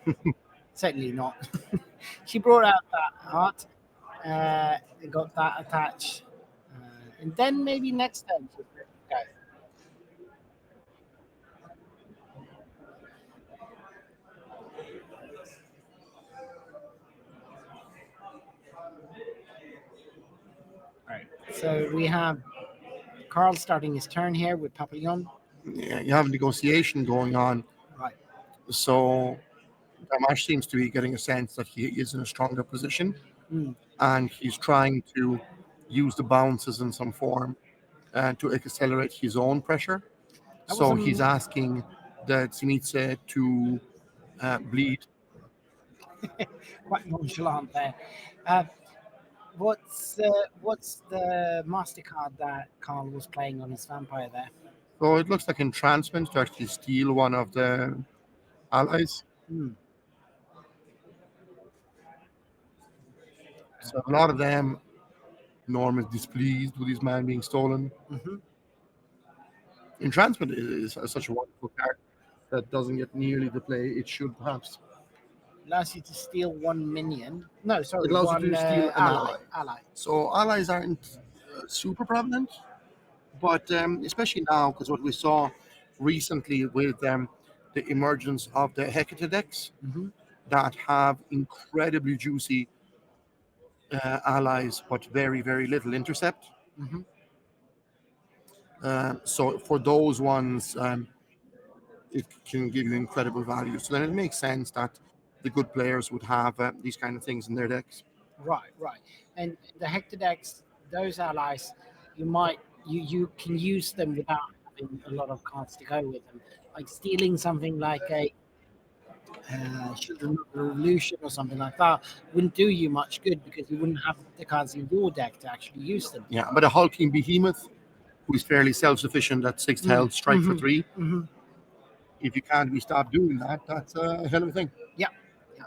certainly not. She brought out that heart, and got that attached, and then maybe next time she's ready to go. Right. So we have Carl starting his turn here with Papillon. yeah, you have a negotiation going on. Right. So Damash seems to be getting a sense that he is in a stronger position, Mm. and he's trying to use the bounces in some form to accelerate his own pressure. That was So he's asking the Zenitse to bleed. quite nonchalant there. Uh, what's the Mastercard that Carl was playing on his vampire there? So it looks like entrancement to actually steal one of the allies. Mm. So a lot of them, Norm is displeased with his man being stolen. Hmm. Entrancement is such a wonderful card that doesn't get nearly the play it should perhaps. Allows you to steal one minion. No, It sorry, allows you one to steal an ally. ally. Ally. So allies aren't super prevalent, but especially now because what we saw recently with the emergence of the Hecate decks Hmm. that have incredibly juicy allies, but very little intercept. Hmm. So for those ones, it can give you incredible value. So then it makes sense that the good players would have these kind of things in their decks. Right, right. And the Hectodex, those allies, you can use them without having a lot of cards to go with them. Like stealing something like a Children of the Revolution or something like that wouldn't do you much good because you wouldn't have the cards in your deck to actually use them. Yeah, but a hulking behemoth who is fairly self-sufficient at sixth Mm. health, strike for Hmm. 3. Hmm. If you can't be stopped doing that, that's a hell of a thing. Yeah. Yeah.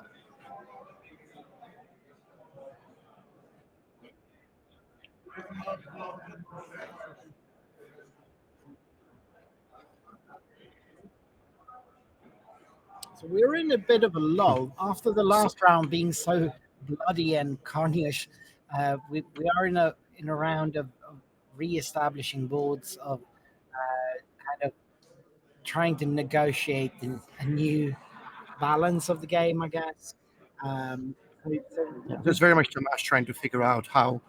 So we're in a bit of a lull after the last round being so bloody and carnage. We are in a round of re-establishing boards of kind of trying to negotiate a new balance of the game, I guess. Um, so Yeah, there's very much Tomas trying to figure out how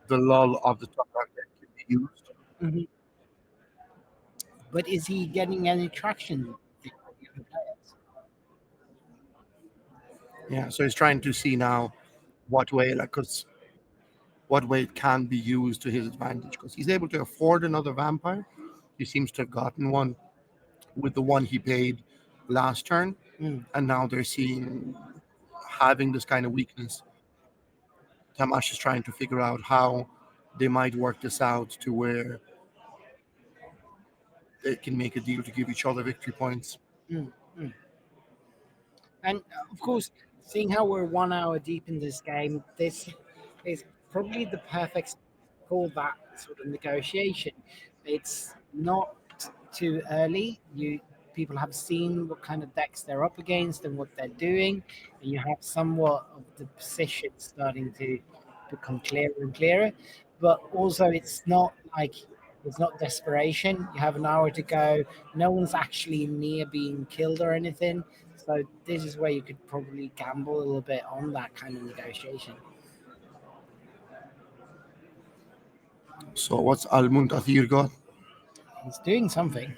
the lull of the top deck can be used. Mhm. But is he getting any traction with the other players? Yeah, so he's trying to see now what way, like, cause what way it can be used to his advantage. Because he's able to afford another vampire. He seems to have gotten one with the one he paid last turn, Mm. and now they're seeing having this kind of weakness. Tamash is trying to figure out how they might work this out to where they can make a deal to give each other victory points. Mm. Mm. And of course, seeing how we're 1 hour deep in this game, this is probably the perfect for that sort of negotiation. It's not too early. You people have seen what kind of decks they're up against and what they're doing, and you have somewhat of the position starting to become clearer and clearer. But also, it's not like it's not desperation. You have an hour to go. No one's actually near being killed or anything. So this is where you could probably gamble a little bit on that kind of negotiation. So what's Al Muntathir got? He's doing something.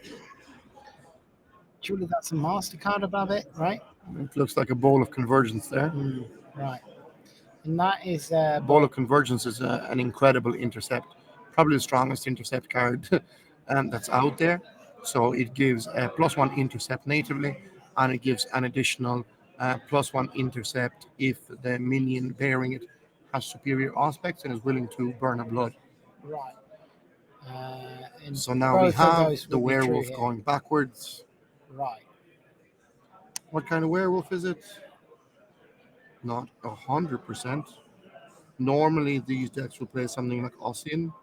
Surely that's a MasterCard above it, right? It looks like a bowl of convergence there. Mm, right. And that is Bowl of Convergence is an incredible intercept, probably the strongest intercept card that's out there. So it gives a +1 intercept natively, and it gives an additional +1 intercept if the minion bearing it has superior aspects and is willing to burn a blood. Right. And So now we both of have those the would be true werewolf here. going backwards. Right. What kind of werewolf is it? Not 100%. Normally these decks will play something like Ossian.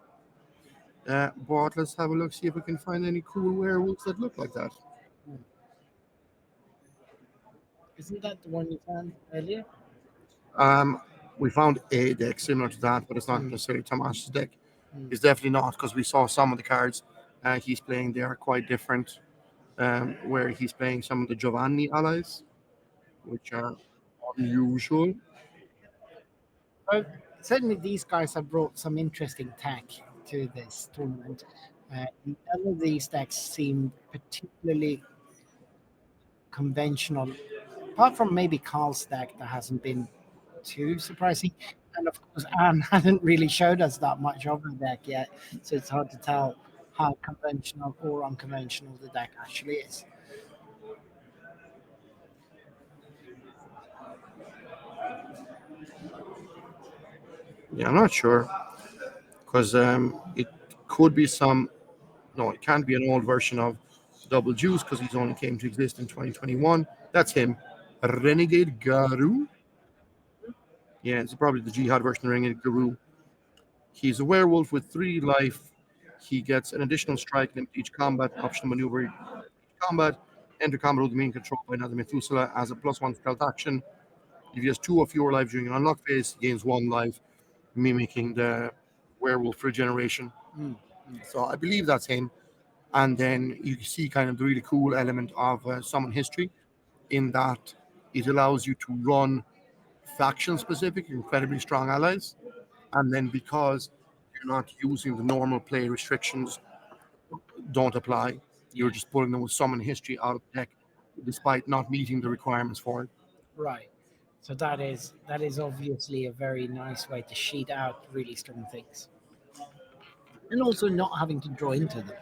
But let's have a look, see if we can find any cool werewolves that look like that. Hmm. Isn't that the one you found earlier? Um, we found a deck similar to that, but it's not Hmm. necessarily Tamash's deck. Hmm. It's definitely not, because we saw some of the cards he's playing. They are quite different. Where he's playing some of the Giovanni allies, which are unusual. So certainly these guys have brought some interesting tech to this tournament. None of these decks seem particularly conventional, apart from maybe Carl's deck that hasn't been too surprising. And of course, Anne hasn't really showed us that much of the deck yet, so it's hard to tell how conventional or unconventional the deck actually is. Yeah, I'm not sure, because it could be some. No, it can't be an old version of Double Juice, because he's only came to exist in 2021. That's him, Renegade Garu. Yeah, it's probably the Jihad version of Renegade Garu. He's a werewolf with 3 life. He gets an additional strike limit each combat, optional maneuver each combat, enter combat with the main control by another Methuselah as a +1 stealth action. If he has 2 or fewer life during an unlock phase, he gains 1 life, mimicking the werewolf regeneration. Mm. So I believe that's him. And then you see kind of the really cool element of summon history, in that it allows you to run faction specific, incredibly strong allies. And then because you're not using the normal play restrictions, don't apply. You're Yeah. just pulling them with summon history out of the deck, despite not meeting the requirements for it. Right. So that is obviously a very nice way to sheet out really strong things, and also not having to draw into them.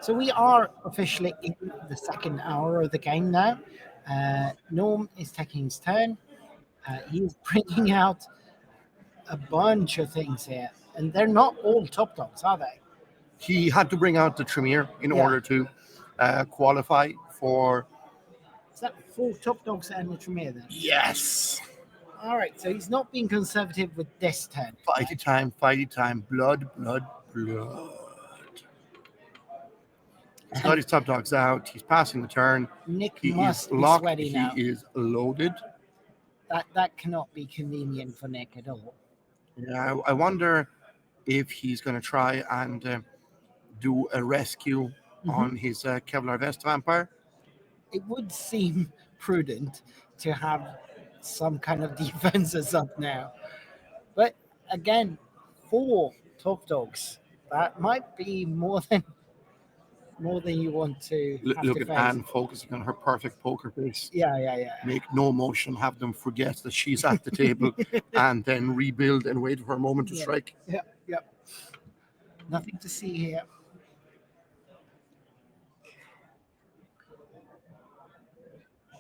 So we are officially in the second hour of the game now. Norm is taking his turn. He's bringing out a bunch of things here, and they're not all top dogs, are they? He had to bring out the Tremere in Yeah. order to qualify for. Is that four top dogs and a Tremere then? Yes! All right, so he's not being conservative with this turn. Fighty time, blood, blood, blood. He's got his top dogs out. He's passing the turn. Nick He is must be locked. sweaty He now. is loaded. That cannot be convenient for Nick at all. Yeah, I wonder if he's going to try and do a rescue on his Kevlar Vest vampire. It would seem prudent to have some kind of defenses up now. But again, four top dogs. That might be more than you want to have Look to at face. Anne focusing on her perfect poker face. Yeah. Make no motion, have them forget that she's at the table, and then rebuild and wait for a moment to Yeah. strike. Yep. Nothing to see here.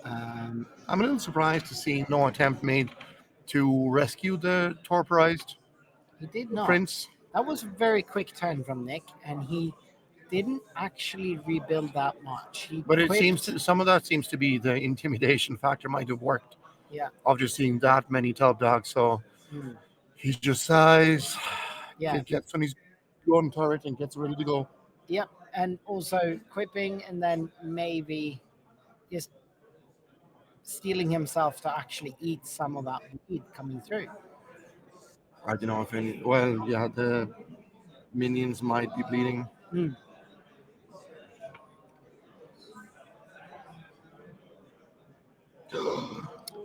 I'm a little surprised to see no attempt made to rescue the torporized He did not. prince. That was a very quick turn from Nick, and he didn't actually rebuild that much. He But it quicked- seems to, some of that seems to be the intimidation factor might have worked. Yeah. Of just seeing that many top dogs. So Hmm. he just sighs, Yeah. gets on his gun turret and gets ready to go. Yep. And also quipping, and then maybe just stealing himself to actually eat some of that weed coming through. I don't know if any. Well, yeah, the minions might be bleeding. Hmm.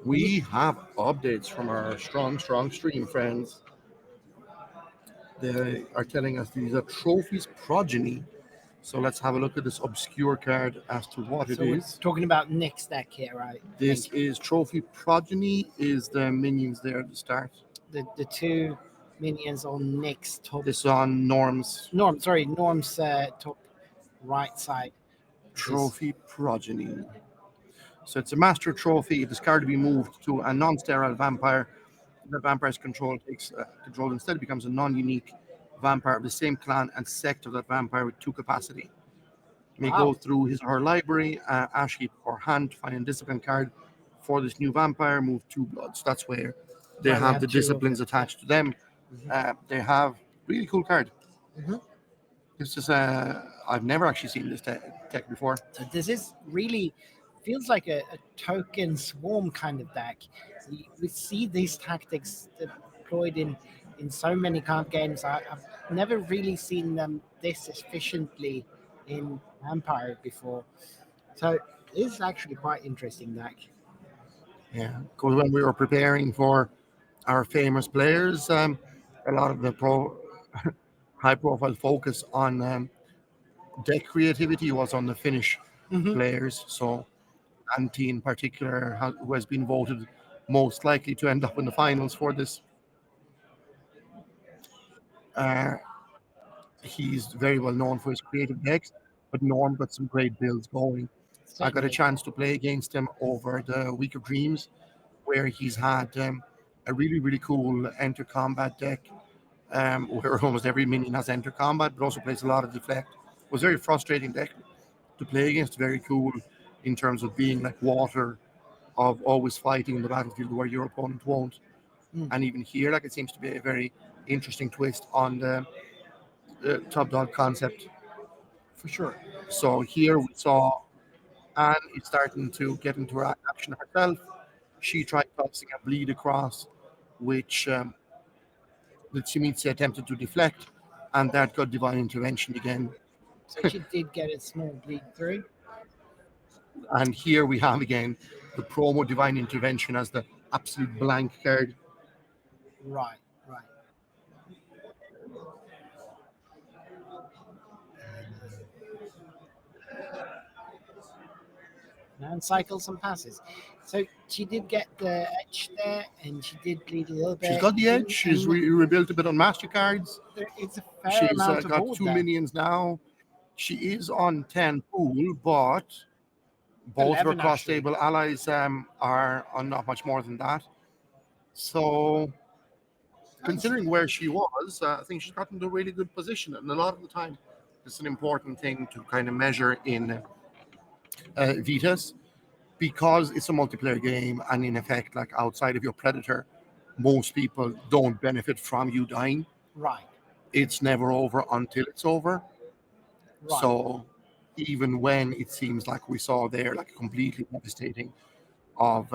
We have updates from our strong stream friends. They are telling us these are trophies progeny. So let's have a look at this obscure card as to what it So we're is. talking about Nick's deck here, right? This is trophy progeny. Is the minions there at the start? The two minions on Nick's top. This is on Norm's Norm's top right side. trophy progeny. So it's a master trophy. If this card to be moved to a non-sterile vampire, the vampire's control takes control instead becomes a non-unique vampire of the same clan and sect of that vampire with 2 capacity. May go Wow. through his or her library, ash heap or hand to find a discipline card for this new vampire, move 2 bloods. That's where they Right, we have have the two of them. disciplines attached to them. They have really cool card. Mhm. This is I've never actually seen this deck before. So this is really feels like a token swarm kind of deck. We see these tactics deployed in so many card games. I've never really seen them this efficiently in Empire before. So this is actually quite interesting deck. Yeah, because when we were preparing for our famous players, a lot of the high profile focus on deck creativity was on the Finnish Hmm. players. So Antti in particular, who has been voted most likely to end up in the finals for this. Uh, he's very well known for his creative decks, but Norm got some great builds going. I got a Certainly. chance to play against him over the Week of Dreams, where he's had a really, really cool enter combat deck, where almost every minion has enter combat, but also plays a lot of deflect. It was a very frustrating deck to play against, very cool in terms of being like water, of always fighting in the battlefield where your opponent won't. Mm, And even here, like it seems to be a very interesting twist on the top dog concept. for sure. So here we saw Anne is starting to get into her action herself. She tried tossing a bleed across, which that Shimizu attempted to deflect, and that got divine intervention again. So she did get a small bleed through. And here we have again the promo divine intervention as the absolute blank card. Right, right. And cycles and passes. So she did get the edge there, and she did bleed a little She's bit, got the edge. She's rebuilt a bit on MasterCards. there is a fair She's amount of got board 2 there. minions now. She is on 10 pool, but both of her 11 cross actually. table allies are on not much more than that. So, And she, considering where she was, I think she's gotten to a really good position. And a lot of the time, it's an important thing to kind of measure in Vitas because it's a multiplayer game. And in effect, like outside of your Predator, most people don't benefit from you dying. right, It's never over until it's over. right. So, even when it seems like we saw there, like completely devastating of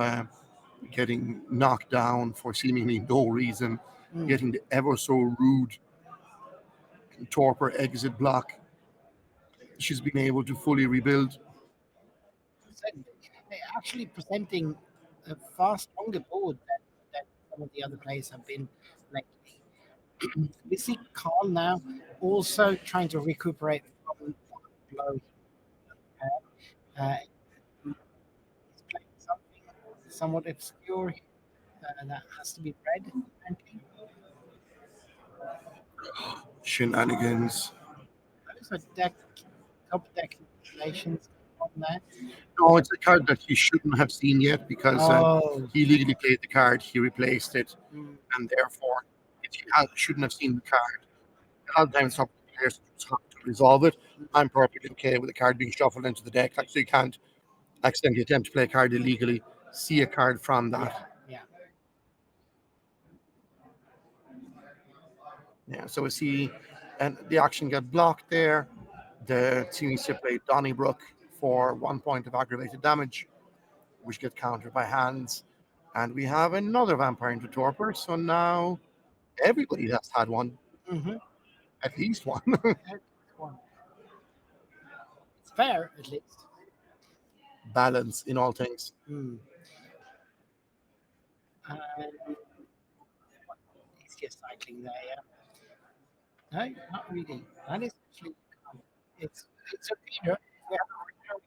getting knocked down for seemingly no reason, Mm. getting the ever so rude torpor exit block. She's been able to fully rebuild. Certainly. Actually presenting a far stronger board than some of the other players have been lately. We see Carl now also trying to recuperate from the blow he had. He's playing something somewhat obscure that has to be read. Apparently. Shenanigans. Those are top deck manipulations on there. No, it's a card that he shouldn't have seen yet because Oh, he legally played the card, he replaced it, mm, and therefore shouldn't have seen the card. A lot of times, top players just have to resolve it. I'm perfectly okay with the card being shuffled into the deck, like so you can't accidentally attempt to play a card illegally, see a card from yeah, that. yeah. Yeah, so we see, and the action got blocked there. The team needs to play Donnybrook for 1 point of aggravated damage, which get countered by hands. And we have another vampire into torpor. So now everybody has had one, Mm-hmm. at least one. It's fair, at least. Balance in all things. Mm. And it's just cycling there, yeah. No, not really. That is actually, it's a reader. We have a reader.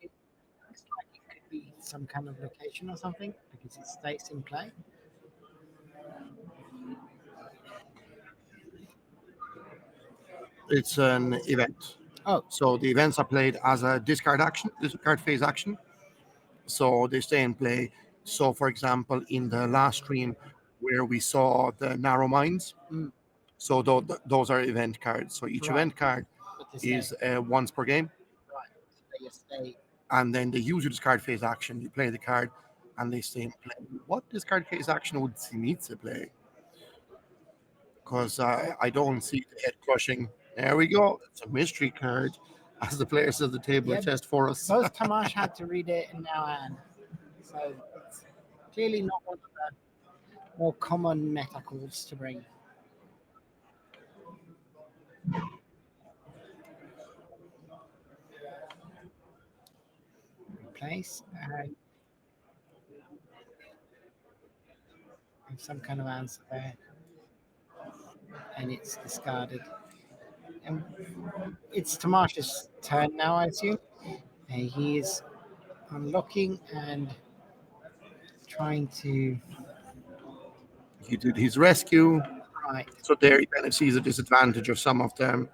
It looks like it could be some kind of location or something because it stays in play. It's an event. Oh, So the events are played as a discard action, discard phase action. So they stay in play. So, for example, in the last stream where we saw the narrow minds, mm, so those are event cards. So each right. event card But they stay. is once per game, Right. So they just stay. and then they use your discard phase action. You play the card, and they stay in play. What discard phase action would he need to play? Because I don't see the head crushing. There we go. It's a mystery card, as the players at the table Yeah, test for us. both Tamash had to read it and now Anne. So it's clearly not one of the more common meta calls to bring. Place some kind of answer there, and it's discarded. And it's Tamash's turn now, I assume. He is unlocking and trying to. He did his rescue, Right. so there he kind of sees a disadvantage of some of them.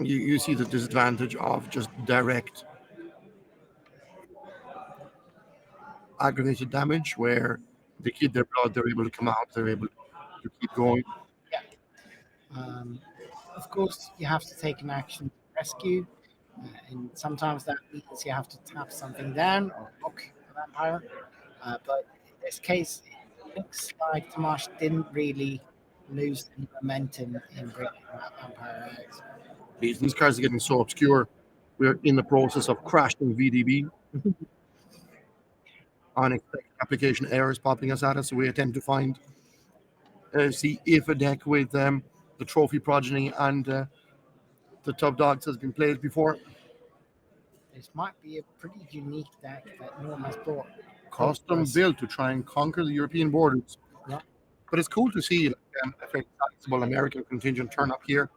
You see the disadvantage of just direct aggravated damage, where they keep their blood, they're able to come out, they're able to keep going. Yeah. Um, of course, you have to take an action to rescue, and sometimes that means you have to tap something down or block the vampire. But in this case, it looks like Tomash didn't really lose any momentum in bringing that vampire out. These cards are getting so obscure. We're in the process of crashing VDB. Unexpected application errors popping us at us. So we attempt to find, see if a deck with the Trophy Progeny and the Top Dogs has been played before. This might be a pretty unique deck that Norm has brought. Custom Yes. built to try and conquer the European borders. Yeah. But it's cool to see like, a very sizable American contingent turn up here,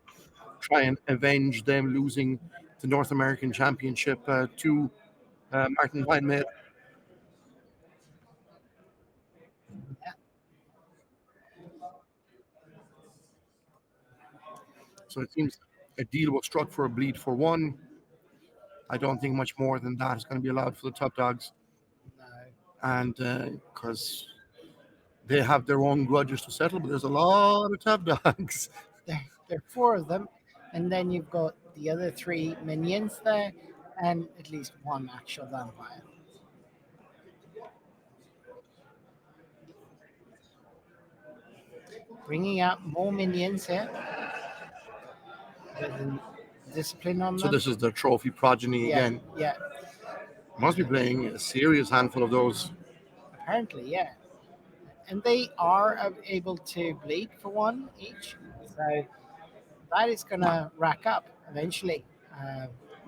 try and avenge them losing the North American Championship to Martin Weinmaid. Yeah. So it seems a deal was struck for a bleed for one. I don't think much more than that is going to be allowed for the Top Dogs. No. And because they have their own grudges to settle, but there's a lot of Top Dogs. There are four of them, and then you've got the other three minions there, and at least one actual vampire. Bringing out more minions here with discipline on So them. this is the Trophy Progeny Yeah, again. yeah. Must be playing a serious handful of those. Apparently, yeah. And they are able to bleed for one each, so that is going to rack up eventually.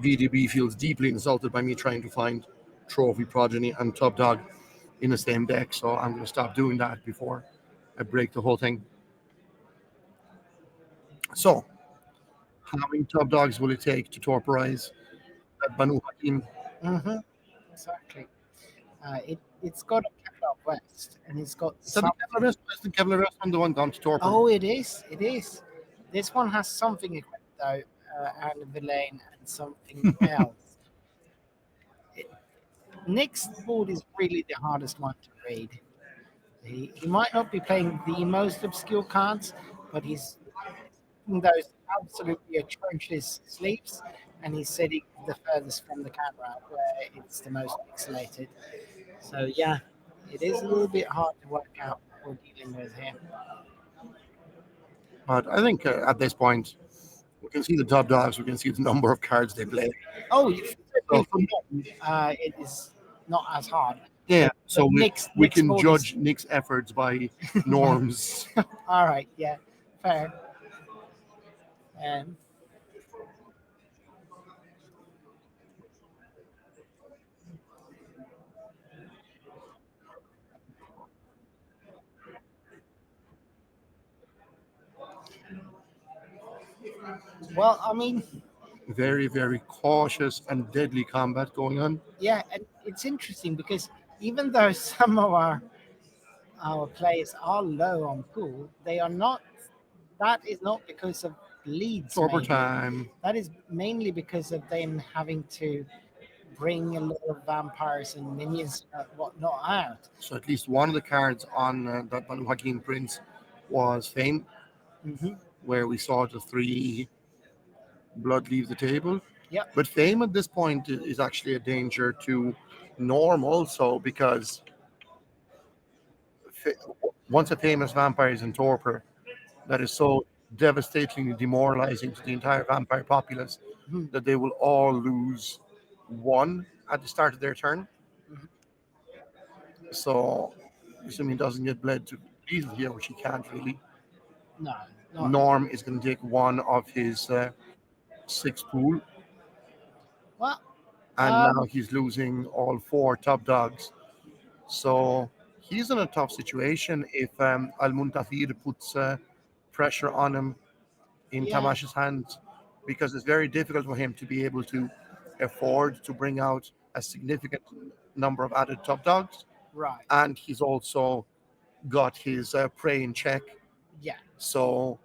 VDB feels deeply insulted by me trying to find Trophy Progeny and Top Dog in the same deck, so I'm going to stop doing that before I break the whole thing. So, how many Top Dogs will it take to torporize that Banu Hakim? Mm-hmm, exactly. It's got a Kevlar West, and it's got Is that some. the Kevlar West? Is the Kevlar West one the one gone to torpor? Oh, it is. It is. This one has something equipped though, and a villain and something else. Nick's board is really the hardest one to read. He might not be playing the most obscure cards, but he's in those absolutely atrocious sleeves, and he's sitting the furthest from the camera where it's the most pixelated. So yeah, it is a little bit hard to work out what we're dealing with here. But I think at this point, we can see the Top Dogs, we can see the number of cards they play. Oh, certainly for me, it is not as hard. Yeah, But so we Nick's can board is- judge Nick's efforts by norms. All right, yeah, fair. Um, well, I mean, Very, very cautious and deadly combat going on. yeah, and it's interesting because even though some of our players are low on pool, they are not that is not because of bleeds, Torpor mainly. time. That is mainly because of them having to bring a lot of vampires and minions and whatnot out. So at least one of the cards on that Banu Hakim Prince was Fame, Hmm. where we saw the 3 blood leave the table. Yep. But Fame at this point is actually a danger to Norm also, because fa- once a famous vampire is in torpor, that is so devastatingly demoralizing to the entire vampire populace Mhm. that they will all lose 1 at the start of their turn. Mhm. So, assuming he doesn't get bled to pieces here, which he can't really, No, no. Norm is going to take 1 of his 6 pool, Well, and now um, he's losing all 4 top dogs. So he's in a tough situation if Al Muntathir puts pressure on him in yeah, Tamash's hands, because it's very difficult for him to be able to afford to bring out a significant number of added top dogs. right. And he's also got his prey in check. Yeah. So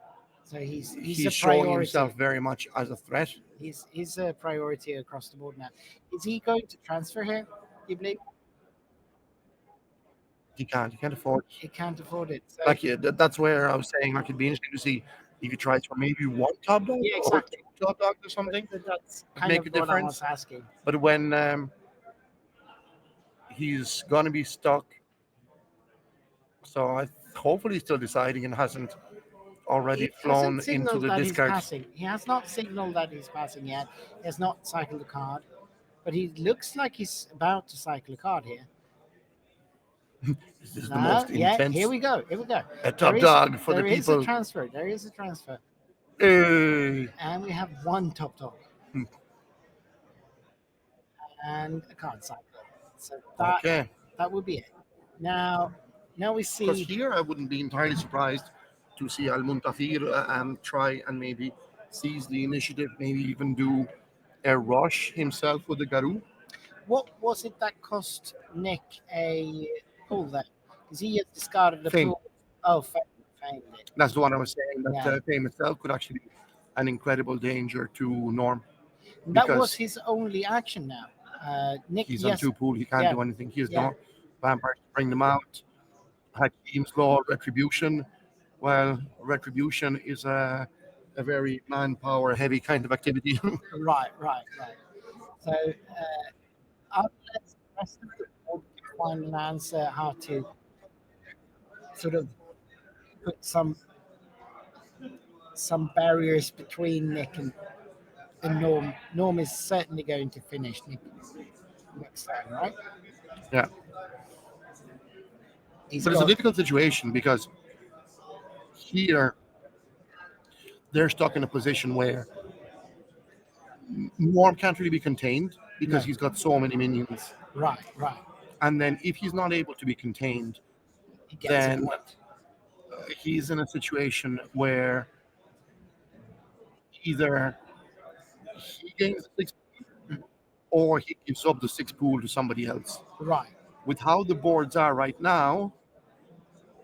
So he's a he's showing himself priority. very much as a threat. He's a priority across the board now. Is he going to transfer here? You believe He can't afford it. he can't afford it? So Like, yeah, that's where I was saying, like, it'd be interesting to see if he tries for maybe 1 top dog yeah, or exactly. 2 top dogs or something, That's would kind make of a what I was difference. asking. But when he's gonna be stuck, so hopefully he's still deciding and hasn't already He hasn't flown into signaled the that he's discards. passing. He has not signaled that he's passing yet. He has not cycled a card, but he looks like he's about to cycle a card here. This is the No, most yeah, intense. here we go. Here we go. A There top is dog for the there is a people. transfer. There is a transfer, Hey. and we have 1 top dog Hmm. and a card cycle. So Okay. that would be it. Now, now we Because see. here I wouldn't be entirely surprised to see Al Muntafir try and maybe seize the initiative, maybe even do a rush himself with the Garou. What was it that cost Nick a pull then? Because he has discarded the Fame. pull. Oh, Fame did. That's the one I was saying, that Yeah. Fame itself could actually be an incredible danger to Norm, And that was because his only action now. Nick, he's on yes. 2 pool, he can't Yeah. do anything. He has Yeah. no vampires to bring them out. Hakim's Law, Retribution. Well, Retribution is a very manpower heavy kind of activity. Right, right, right. So, unless the rest of the board can find an answer how to sort of put some barriers between Nick and Norm. Norm is certainly going to finish Nick next time, right? Yeah. He's But it's a got difficult situation because here they're stuck in a position where Norm can't really be contained because no. he's got so many minions. Right, right. And then if he's not able to be contained, He gets a then point. he's in a situation where either he gains the 6 or he gives up the 6 pool to somebody else. Right. With how the boards are right now,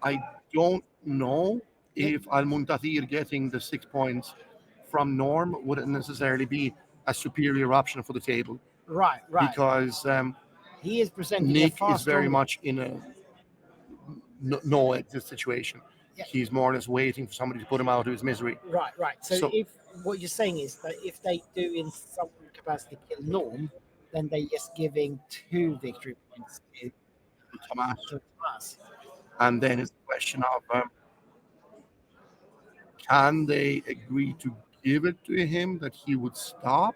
I don't know It, if Al Muntathir getting the 6 points from Norm wouldn't necessarily be a superior option for the table, right, right. because He is presenting a Nick far is very stronger. much in a no exit situation. Yeah. He's more or less waiting for somebody to put him out of his misery. Right, right. So So if what you're saying is that if they do in some capacity kill Norm, then they're just giving 2 victory points Tomas, to Tomas. and then it's the question of can they agree to give it to him that he would stop,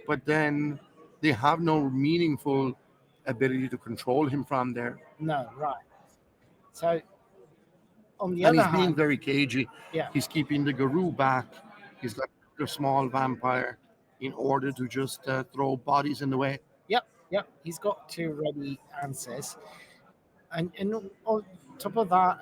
but then they have no meaningful ability to control him from there. No, right. So on the And other he's being hand, very cagey. yeah, He's keeping the Garou back. He's got a small vampire in order to just throw bodies in the way. yep, yep. He's got 2 ready answers, and on top of that,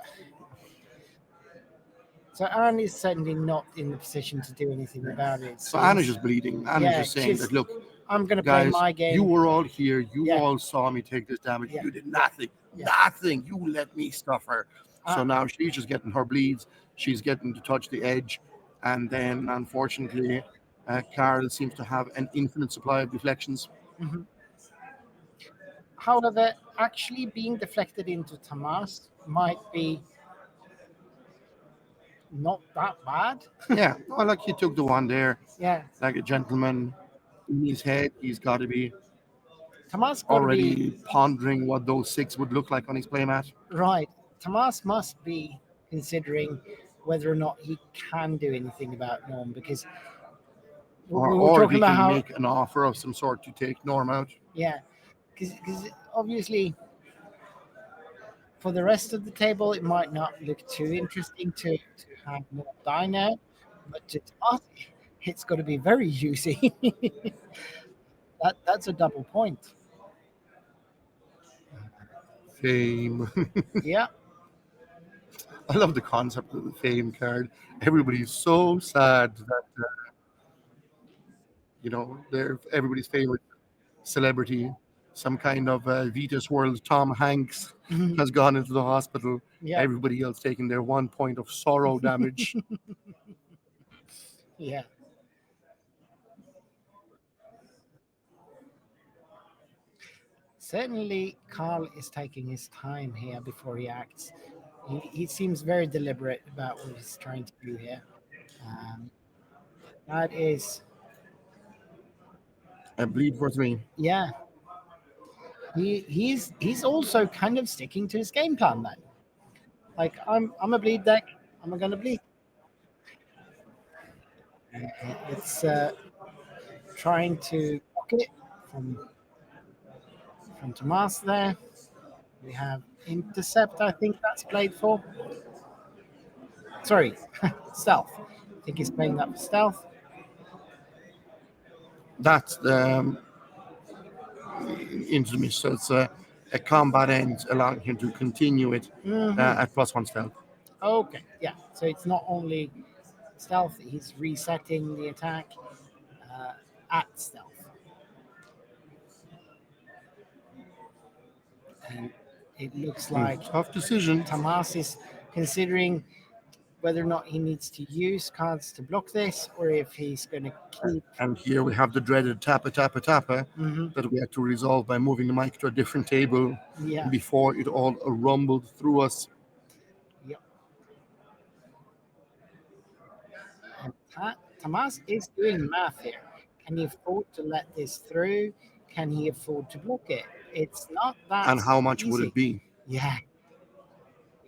so Aaron is certainly not in the position to do anything about it. It So Anna's seems. just bleeding. Anna's Yeah, just saying she's. that, look, I'm going to play guys, my you game. were all here. You Yeah. all saw me take this damage. Yeah. You did nothing. Yeah. Nothing. You let me suffer. So Ah, now she's just getting her bleeds. She's getting to touch the edge, and then unfortunately, Carl seems to have an infinite supply of deflections. mhm. However, actually being deflected into Tamas might be not that bad. Yeah, well, like he took the one there, Yeah, like a gentleman. In his head, he's got to be Tamas got to be already pondering what those six would look like on his playmat, right. Tamas must be considering whether or not he can do anything about Norm because we were or if talking he about can how, make an offer of some sort to take Norm out. yeah, because obviously for the rest of the table it might not look too interesting to have Norm die now, but to Tamas, it's got to be very juicy. That's a double point. Fame. Yeah. I love the concept of the fame card. Everybody's so sad that they're everybody's favorite celebrity, some kind of Vetus world. Tom Hanks Mhm. has gone into the hospital. Yeah. Everybody else taking their 1 point of sorrow damage. Yeah. Certainly, Carl is taking his time here before he acts. He seems very deliberate about what he's trying to do here. Um, that is, A bleed for three. yeah. He's also kind of sticking to his game plan then. Like I'm a bleed deck. I'm gonna bleed. It's trying to block it from Tomas there. We have intercept. I think that's played for. Sorry, stealth. I think he's playing that for stealth. That's the into the So it's a combat end, allowing him to continue it Hmm. at +1 stealth. Okay, yeah. So it's not only stealth; he's resetting the attack uh, at stealth, and it looks like Tough decision. Tamas is considering whether or not he needs to use cards to block this, or if he's going to keep. And here we have the dreaded tappa tappa tappa Hmm. that we had to resolve by moving the mic to a different table Yeah. before it all rumbled through us. Yep. And Tamas is doing math here. Can he afford to let this through? Can he afford to block it? It's not that And how much would easy. it be? Yeah.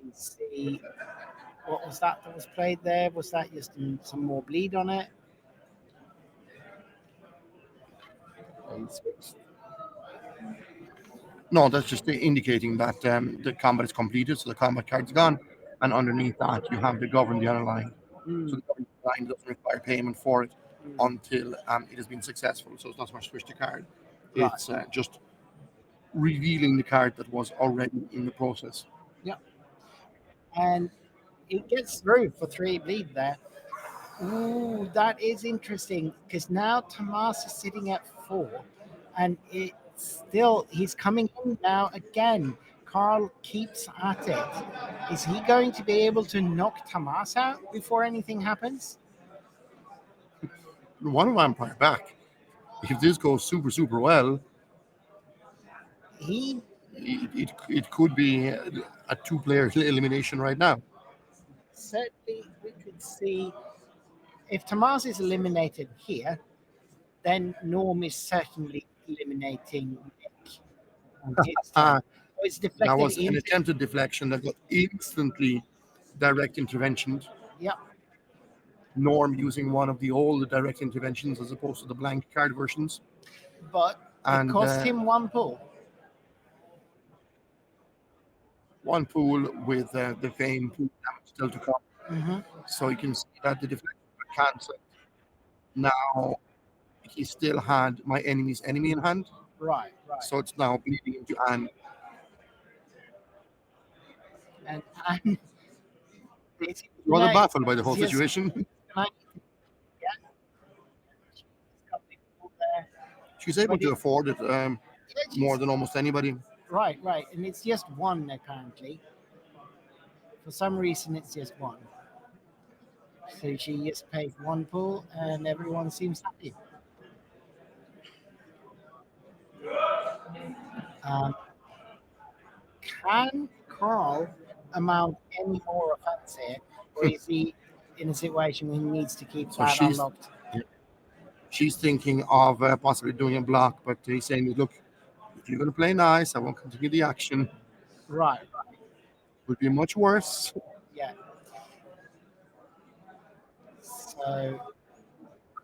You see, what was that was played there? Was that just some more bleed on it? And switched. No, that's just indicating that the combat is completed, so the combat card's gone, and underneath that you have the govern the other line. So Mm, the govern the line doesn't require payment for it mm. until it has been successful. So it's not so much switch the card; Right. it's just revealing the card that was already in the process. Yeah. And it gets through for 3 bleed there. Ooh, that is interesting because now Tomas is sitting at 4, and it's still he's coming in now again. Carl keeps at it. Is he going to be able to knock Tomas out before anything happens? One vampire back. If this goes super super well, He it could be a two-player elimination right now. certainly we could see if Tomas is eliminated here, then Norm is certainly eliminating Nick on his turn. Uh, So it's that deflected was an into. attempted deflection that got instantly direct intervention. Yeah, Norm using one of the old direct interventions as opposed to the blank card versions. but it And cost him 1 pull. one pool with the vein pool damage still to come. Hmm. So you can see that the deflection got cancelled. Now he still had my enemy's enemy in hand. Right, right. So it's now bleeding into Anne. And basically Rather now baffled by the whole it's just situation. tonight, yeah, she's got the pull there. She's able But to afford it yeah, more than almost anybody. right, right, and it's just one apparently For some reason, it's just one. So she just pays one pool, and everyone seems happy. Um, can Carl amount any more offense here, or is he in a situation where he needs to keep So that she's unlocked? she's thinking of possibly doing a block, but he's saying, look, if you're going to play nice, I won't continue the action. Right. Would be much worse. Yeah. So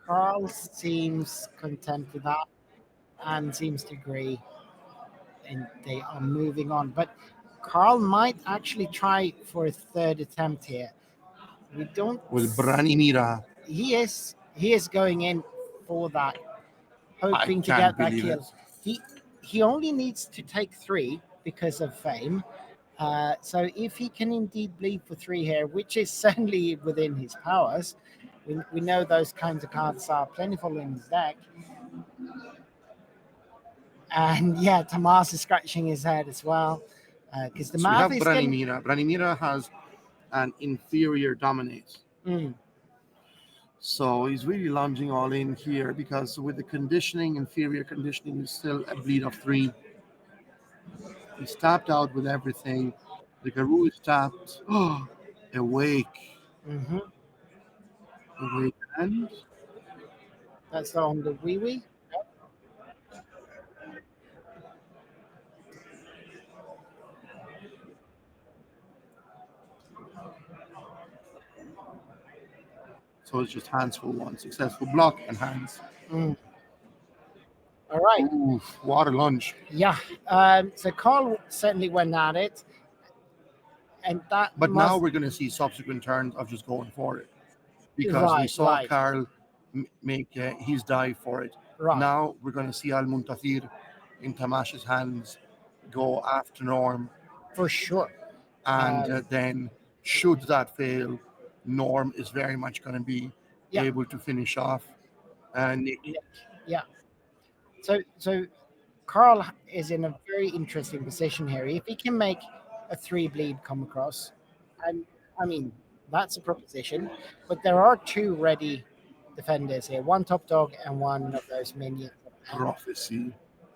Carl seems content with that and seems to agree, and they are moving on. But Carl might actually try for a third attempt here. We don't. With Branimira. He is going in for that, I hoping to can't get that believe kill. it. He only needs to take three because of fame. So if he can indeed bleed for three here, which is certainly within his powers, we know those kinds of cards are plentiful in his deck. And yeah, Tomas is scratching his head as well because the So we math have is getting. Branimira. Branimira has an inferior dominate. Mm, So he's really lounging all in here because with the conditioning, inferior conditioning is still a bleed of three. He's tapped out with everything. The Garou is tapped. Oh, awake. hmm Awake and That's on the wee wee. so it's just hands for one. Successful block and hands. Mm. All right. Oof, water lunge. Yeah. So Carl certainly went at it, and that But now must. we're going to see subsequent turns of just going for it because we Right. saw Right. Carl make his dive for it. Right. Now we're going to see Al Muntathir in Tamash's hands go after Norm, For sure. and Um, then should that fail, Norm is very much going to be yeah. able to finish off Nick. Nick. Yeah. So Carl is in a very interesting position here. If he can make a three bleed come across, and I mean that's a proposition, but there are two ready defenders here, one top dog and one of those minions. And Prophecy,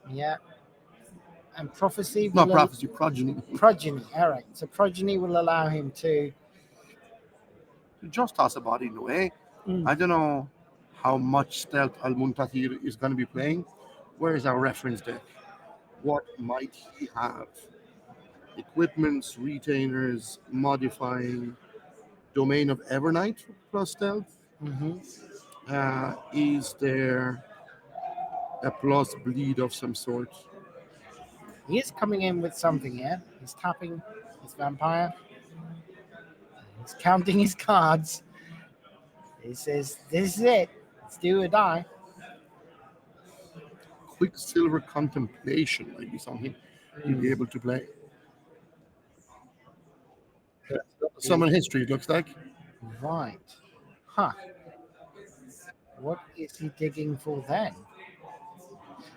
yeah, and prophecy not will prophecy, progeny. progeny. All right, so progeny will allow him to. Just toss a body in the way. Mm, I don't know how much stealth Al Muntathir is going to be playing. Where is our reference deck? What might he have? Equipments, retainers, modifying, domain of Evernight plus stealth. mhm. Is there a plus bleed of some sort? He is coming in with something here. He's tapping his vampire. He's counting his cards. He says, "This is it. Let's do or die." Quicksilver Contemplation might be something he'd be Mm. able to play. Summon history, it looks like. Right. Huh. What is he digging for then?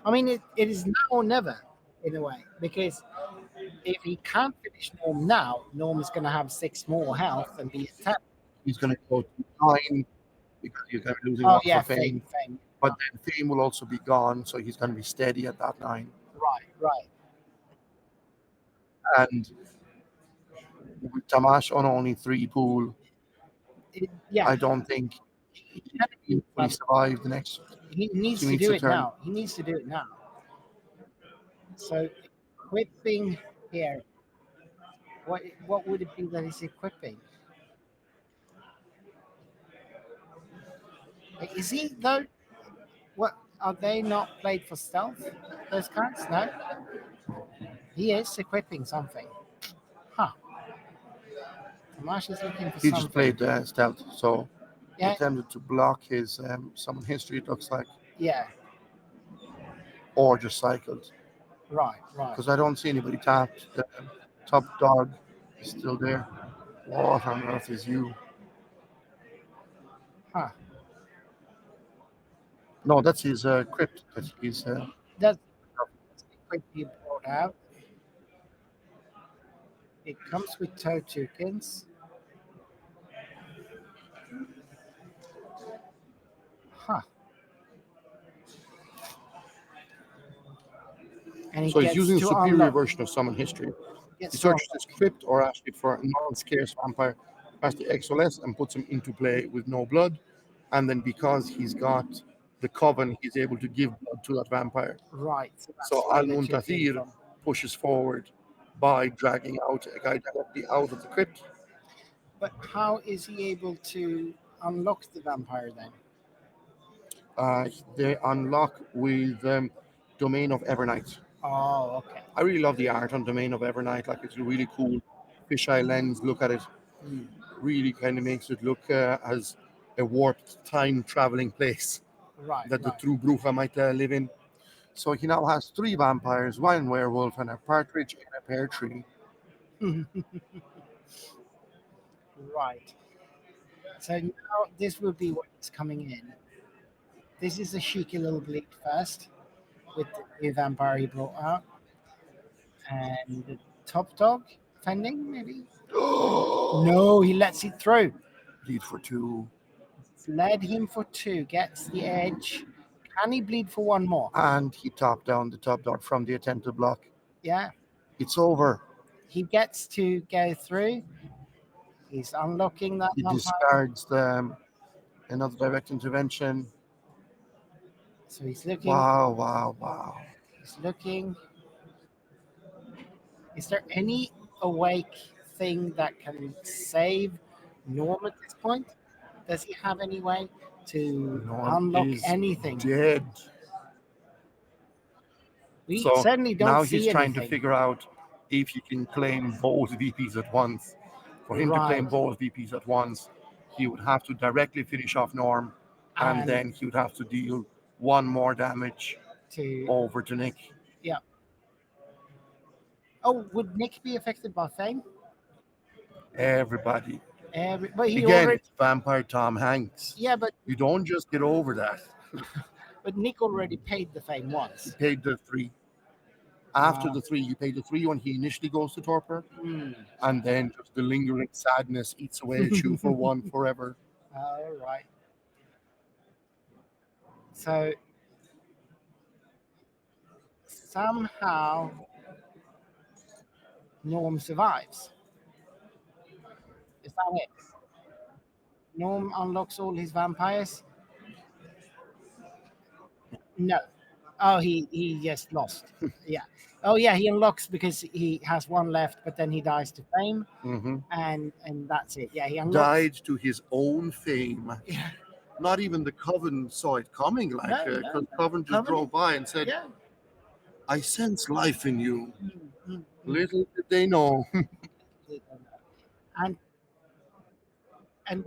I mean, it is now or never in a way, because if he can't finish Norm now, Norm is going to have six more health and be at 10. He's going to go to 9 because he's going to be losing Oh, off yeah, for fame, fame. fame. But then fame will also be gone, so he's going to be steady at that 9. Right, right. And with Tamash on only 3 pool, Yeah, I don't think he he can will fully survive the next he needs 2 to weeks do of it turn. now. He needs to do it now. So, equipping here. What would it be that he's equipping? Is he though? What are they not played for stealth? Those cards? No. He is equipping something. Huh. Tamash is looking for He just something. played stealth, so he Yeah, attempted to block his summon history, it looks like, yeah. or just cycled. Right, right. Because I don't see anybody tapped. The top dog is still there. What on earth is you? Huh. No, that's his crypt that he's. That's quickly brought out. It comes with toe tokens. Huh. And he So he's gets using a to superior unlock. version of summon history. He Gets to searches unlock. his crypt or actually for a non-scarce vampire, has the XLS and puts him into play with no blood. And then because he's got the coven, he's able to give blood to that vampire. Right. So that's So where Al the two came Muntathir from. pushes forward by dragging out a guy directly out of the crypt. But how is he able to unlock the vampire then? They unlock with Domain of Evernight. Oh, okay. I really love the art on Domain of Evernight. Like it's a really cool fisheye lens. Look at it. Hmm. Really kind of makes it look as a warped time traveling place Right, that the right. true Bruja might live in. So he now has three vampires, one werewolf, and a partridge in a pear tree. Right. So now this will be what's coming in. This is a cheeky little bleed first with the new vampire he brought out. And the top dog fending, maybe? No, he lets it through. Bleed for two. Led him for two, gets the edge. Can he bleed for one more? And he topped down the top dog from the attempted block. Yeah. It's over. He gets to go through. He's unlocking that He vampire. discards another direct intervention. So he's looking. Wow, wow, wow. He's looking. Is there any awake thing that can save Norm at this point? Does he have any way to Norm unlock is anything? dead. We So certainly don't now he's see trying to anything. figure out if he can claim both VPs at once. For him to Right. claim both VPs at once, he would have to directly finish off Norm, and And then he would have to deal one more damage to, over to Nick. yeah. Oh, would Nick be affected by fame? Everybody. But he Again, already, it's Vampire Tom Hanks. yeah, You don't just get over that. but Nick already paid the fame He once. paid the three. After Uh, the three, you pay the three when he initially goes to torpor, hmm. and then just the lingering sadness eats away at you for one forever. All right. So somehow Norm survives. Is that it? Norm unlocks all his vampires? No. Oh, he just lost. Yeah. Oh, yeah. He unlocks because he has one left, but then he dies to fame, Hmm. and that's it. Yeah, he unlocks. Died to his own fame. Yeah. Not even the Coven saw it coming, like, No, no, because no. Coven just Covenant. drove by and said, Yeah. I sense life in you. Mm, mm, mm. Little did they know. And and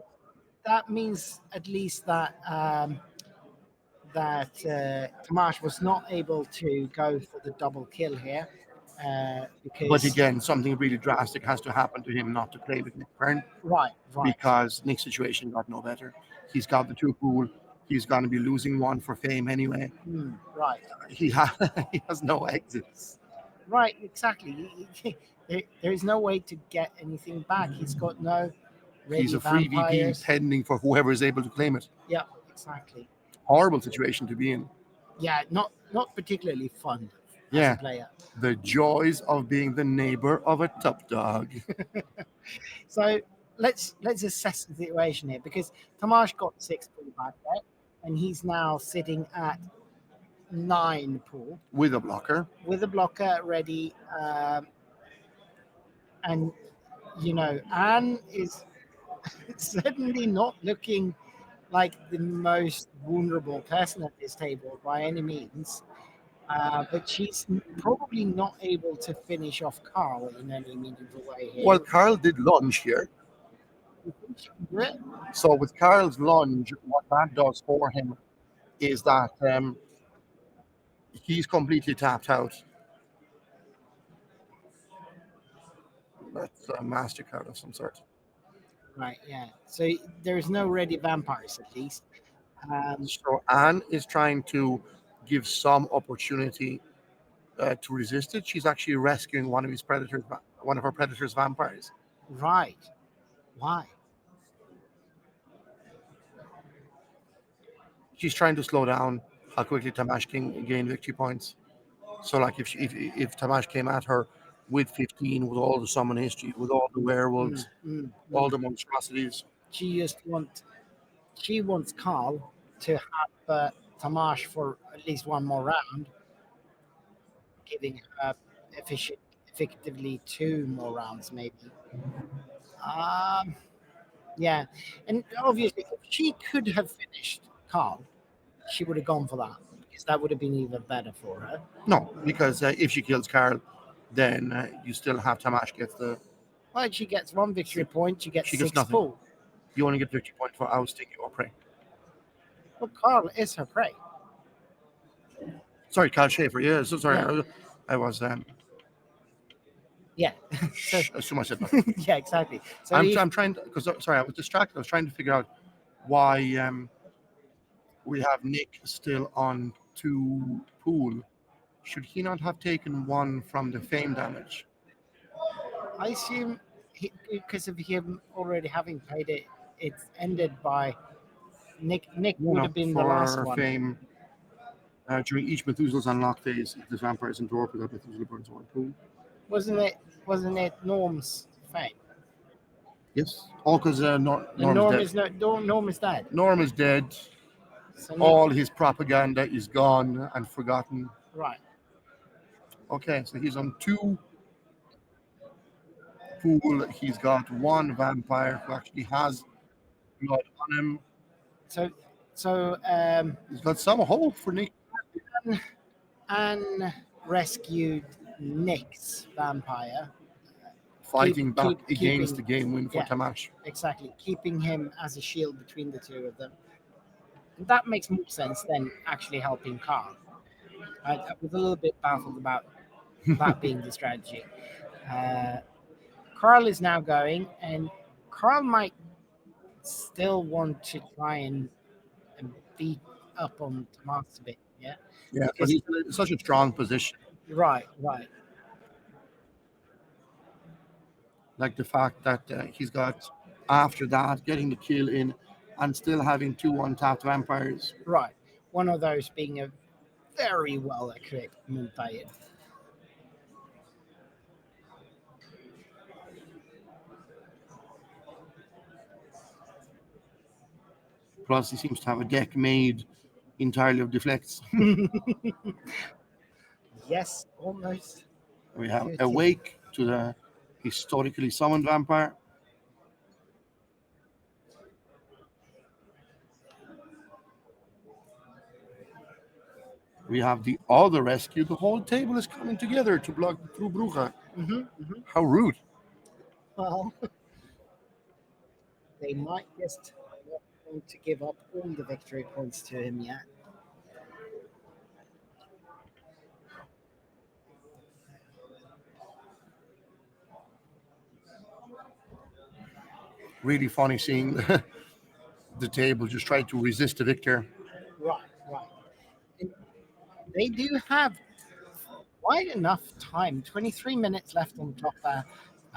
that means at least that Tomasz was not able to go for the double kill here But because again, something really drastic has to happen to him not to play with Nick Byrne, right, right, because Nick's situation got no better. He's got the two pool. He's going to be losing one for fame anyway. right, He has no exits. right, exactly. There is no way to get anything back. He's got no He's ready a free VP vampires. pending for whoever is able to claim it. Yeah, exactly. Horrible situation to be in. Yeah, not particularly fun as a Yeah, player. the joys of being the neighbor of a top dog. So let's assess the situation here because Tomasz got 6 pool back there, and he's now sitting at 9 pool With a blocker. with a blocker ready. And Anne is certainly not looking like the most vulnerable person at this table by any means. But she's probably not able to finish off Carl in any meaningful way Well, here. Carl did lunge here. You think she can do it? So with Carl's lunge, what that does for him is that he's completely tapped out. That's a MasterCard of some sort. Right, yeah. So there's no ready vampires at least. So Anne is trying to give some opportunity to resist it. She's actually rescuing one of his predators one of her predators' vampires. Right. Why? She's trying to slow down how quickly Tamash can gain victory points. So, like, if Tamash came at her with 15, with all the summon history, with all the werewolves, all the monstrosities, She wants Carl to have Tamash for at least one more round, giving her effectively two more rounds, maybe. Um, yeah, and obviously, if she could have finished Carl, she would have gone for that because that would have been even better for her. no, because if she kills Carl, then you still have Tamash gets the. Well, she gets one victory point, she gets She gets six nothing. pull. You only get victory point for ousting your prey. Well, Carl is her prey. Sorry, Carl Schaefer. Yeah, so sorry. Yeah. I was Yeah. So, assume I said nothing. yeah, exactly. So I'm trying because sorry, I was distracted. I was trying to figure out why we have Nick still on 2 pool. Should he not have taken 1 from the fame damage? I assume because of him already having paid it, it's ended by Nick. Nick No, would no, have been the last for one, fame. During each Methuselah's unlock phase, if the vampires and dwarf without Methuselah burns 1 pool. wasn't it? Wasn't it Norm's fate? Yes. All because And Norm is dead. Norm is dead. Norm is dead. So Nick, All his propaganda is gone and forgotten. right. Okay, so he's on 2 pool. He's got 1 vampire who actually has blood on him. So He's got some hope for Nick. Anne rescued Nick's vampire, Fighting back keeping- against the game win for yeah. Tamash. exactly, keeping him as a shield between the two of them. And that makes more sense than actually helping Carl. I was a little bit baffled about that being the strategy. Carl is now going, and Carl might still want to try and beat up on Tomas a bit. Yeah. Yeah, but Because- he's in such a strong position. Right. Right. Like the fact that he's got, after that, getting the kill in and still having 2 untapped vampires. Right. One of those being a very well equipped Muntayid. Plus, he seems to have a deck made entirely of deflects. Yes, almost. We have Good. Awake to the historically summoned vampire. We have the other rescue. The whole table is coming together to block the True Bruja. How rude. Well, they might just not want to give up all the victory points to him yet. Really funny seeing the table just try to resist the victor. Right, right. And they do have quite enough time. 23 minutes left on the clock there.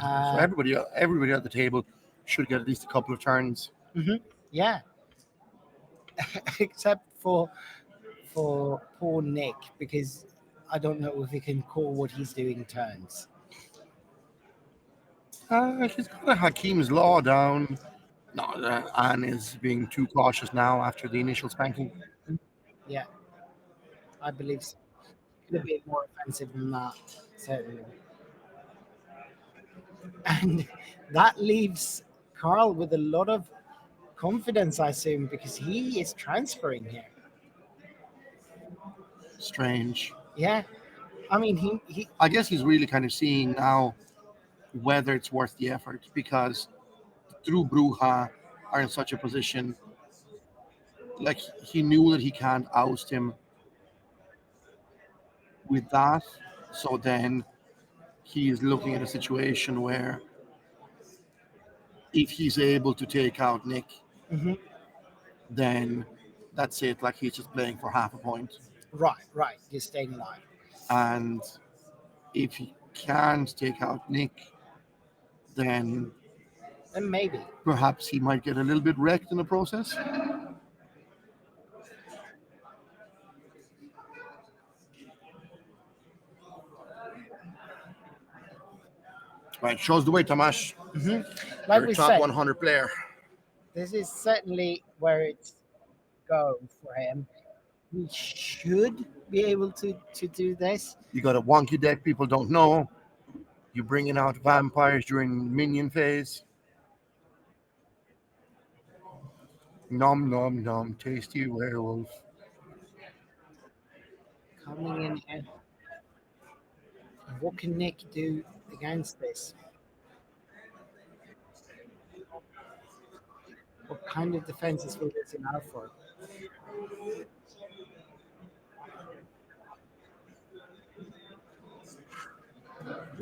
So everybody at the table should get at least a couple of turns. Yeah. Except for poor Nick, because I don't know if he can call what he's doing turns. He's got a Hakim's Law down. No, Anne is being too cautious now after the initial spanking. Yeah, I believe so. Could have been more offensive than that, certainly. And that leaves Carl with a lot of confidence, I assume, because he is transferring here. Strange. Yeah. I mean, he I guess he's really kind of seeing now whether it's worth the effort because True Bruja are in such a position. Like he knew that he can't oust him with that. So then he is looking at a situation where if he's able to take out Nick, Mhm. then that's it. Like he's just playing for half a point. right, you're staying alive. And if he can't take out Nick, then then maybe. perhaps he might get a little bit wrecked in the process. Right, shows the way, Tomasz. Like You're a we top said, 100 player. this is certainly where it's go for him. He should be able to do this. You got a wonky deck people don't know. You bringing out vampires during minion phase. Nom nom nom, tasty werewolf. Coming in here. What can Nick do against this? What kind of defenses will this allow for?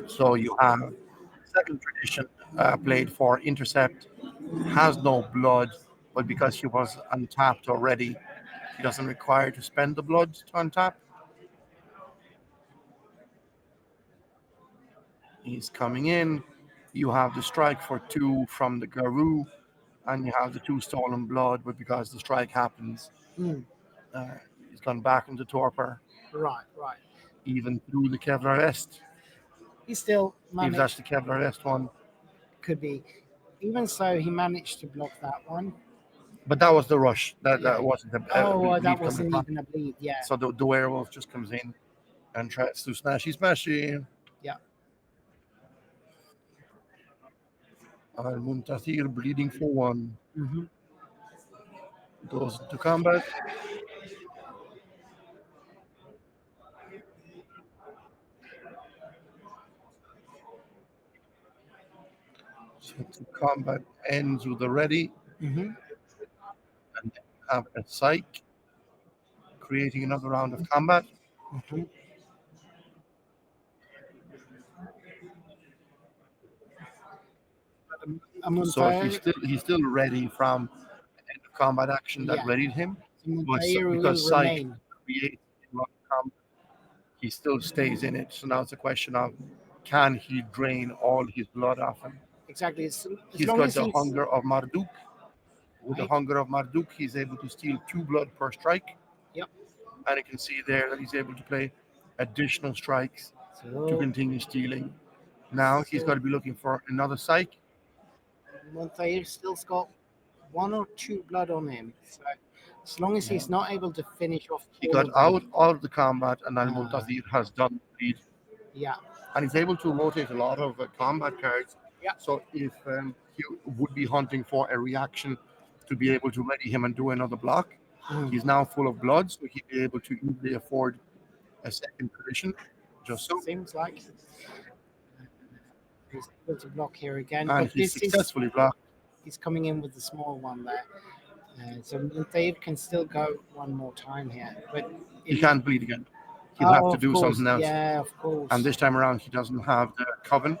So you have second tradition played for intercept, has no blood, but because he was untapped already, he doesn't require to spend the blood to untap. He's coming in. You have the strike for 2 from the Garou, and you have the 2 stolen blood, but because the strike happens, Hmm. uh, he's gone back into torpor, Right, right. even through the Kevlar vest. He still If that's managed, the Kevlar vest one. could be. Even so, he managed to block that one. But that was the rush. That Yeah. wasn't a Oh, that bleed coming wasn't across. even a bleed. Yeah, So the werewolf just comes in and tries to smashy. yeah. Al Muntasir bleeding for 1. Hmm. Goes into combat. So the combat ends with a ready Hmm. and then have a psych, creating another round of combat. Hmm. I'm on So fire. he's still ready from end of combat action that Yeah, readied him. so But Monteiro will because psych remain. creates a lot of combat, he still stays in it. So now it's a question of can he drain all his blood off him? Exactly. As He's long got as the he's hunger of Marduk. With the right. hunger of Marduk, he's able to steal 2 blood per strike. Yep. And you can see there that he's able to play additional strikes to So, continue stealing. Now he's got so to be looking for another psych. Monteiro still's got 1 or 2 blood on him. So as long as Yeah. he's not able to finish off He all got of out them, of the combat, and Al uh, Muntazir has done the lead. yeah, And he's able to rotate a lot of combat cards. yeah. So if he would be hunting for a reaction to be able to ready him and do another block, Mm. he's now full of blood, so he'd be able to easily afford a second tradition. Just so. Seems like he's able to block here again, And but he's this is successfully blocked. he's coming in with the small one there. So Monteiro can still go one more time here, but He it, can't bleed again. He'll have oh, to of do course, something else. yeah, of And course, this time around, he doesn't have the coven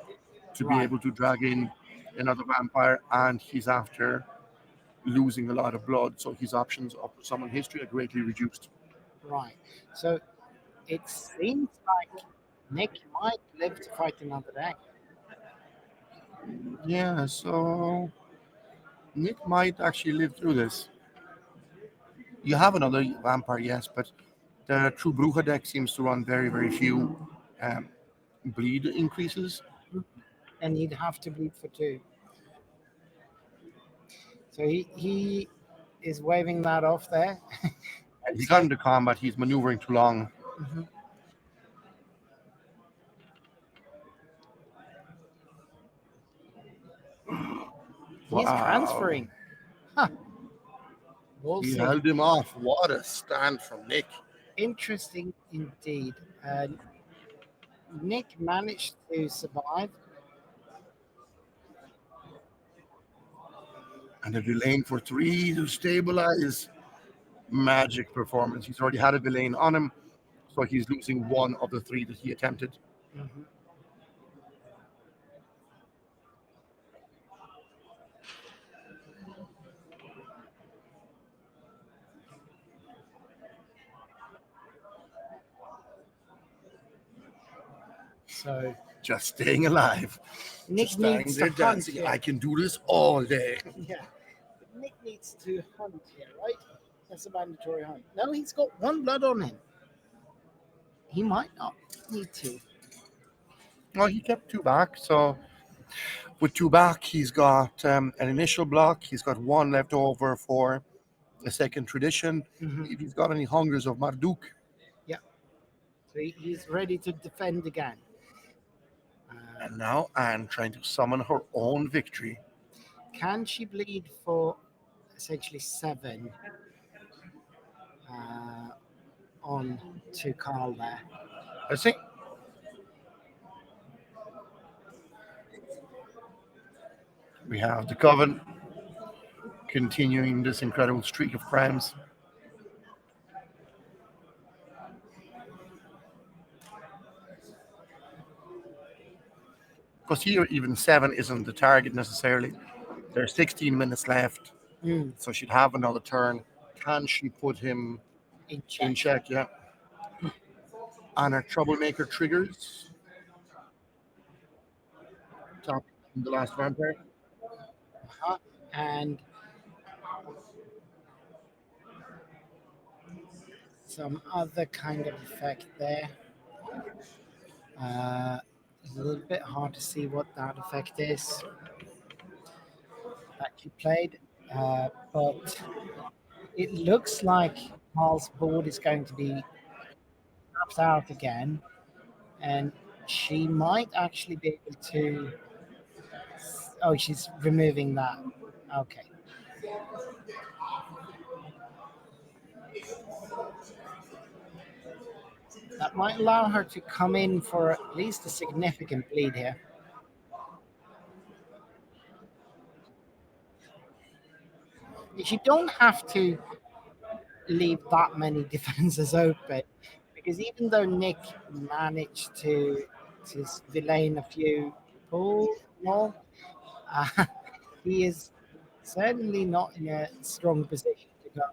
to be right, able to drag in another vampire, and he's after losing a lot of blood, so his options of summon history are greatly reduced. right. So it seems like Nick might live to fight another day. Yeah, so Nick might actually live through this. You have another vampire, yes, but the true Bruja deck seems to run very, very few um, bleed increases. And he'd have to bleed for 2. So he is waving that off there. He got So, into combat, he's maneuvering too long. mhm. He's Wow. transferring. Huh. We'll He see. held him off. What a stand from Nick. Interesting indeed. Nick managed to survive. And a Villain for 3 to stabilize. Magic performance. He's already had a Villain on him, so he's losing 1 of the 3 that he attempted. Mhm. So just staying alive. Nick Just lying needs there to hunt dancing. here. I can do this all day. Yeah. Nick needs to hunt here, right? That's a mandatory hunt. No, he's got one blood on him. He might not need to. Well, he kept two back, so with two back, he's got an initial block. He's got one left over for a second tradition. Mhm. If he's got any hungers of Marduk, So he's ready to defend again. and now Anne trying to summon her own victory. Can she bleed for essentially 7 on to Carl there? I think we have the Coven continuing this incredible streak of crimes. Because here, even 7 isn't the target necessarily. There's 16 minutes left, so she'd have another turn. Can she put him In check. in check? Yeah. And her troublemaker triggers. Top the last vampire. And some other kind of effect there. It's a little bit hard to see what that effect is that you played, but it looks like Carl's board is going to be tapped out again, and she might actually be able to. Oh, she's removing that. Okay. That might allow her to come in for at least a significant bleed here. You don't have to leave that many defenses open because even though Nick managed to villain a few people, uh, he is certainly not in a strong position to go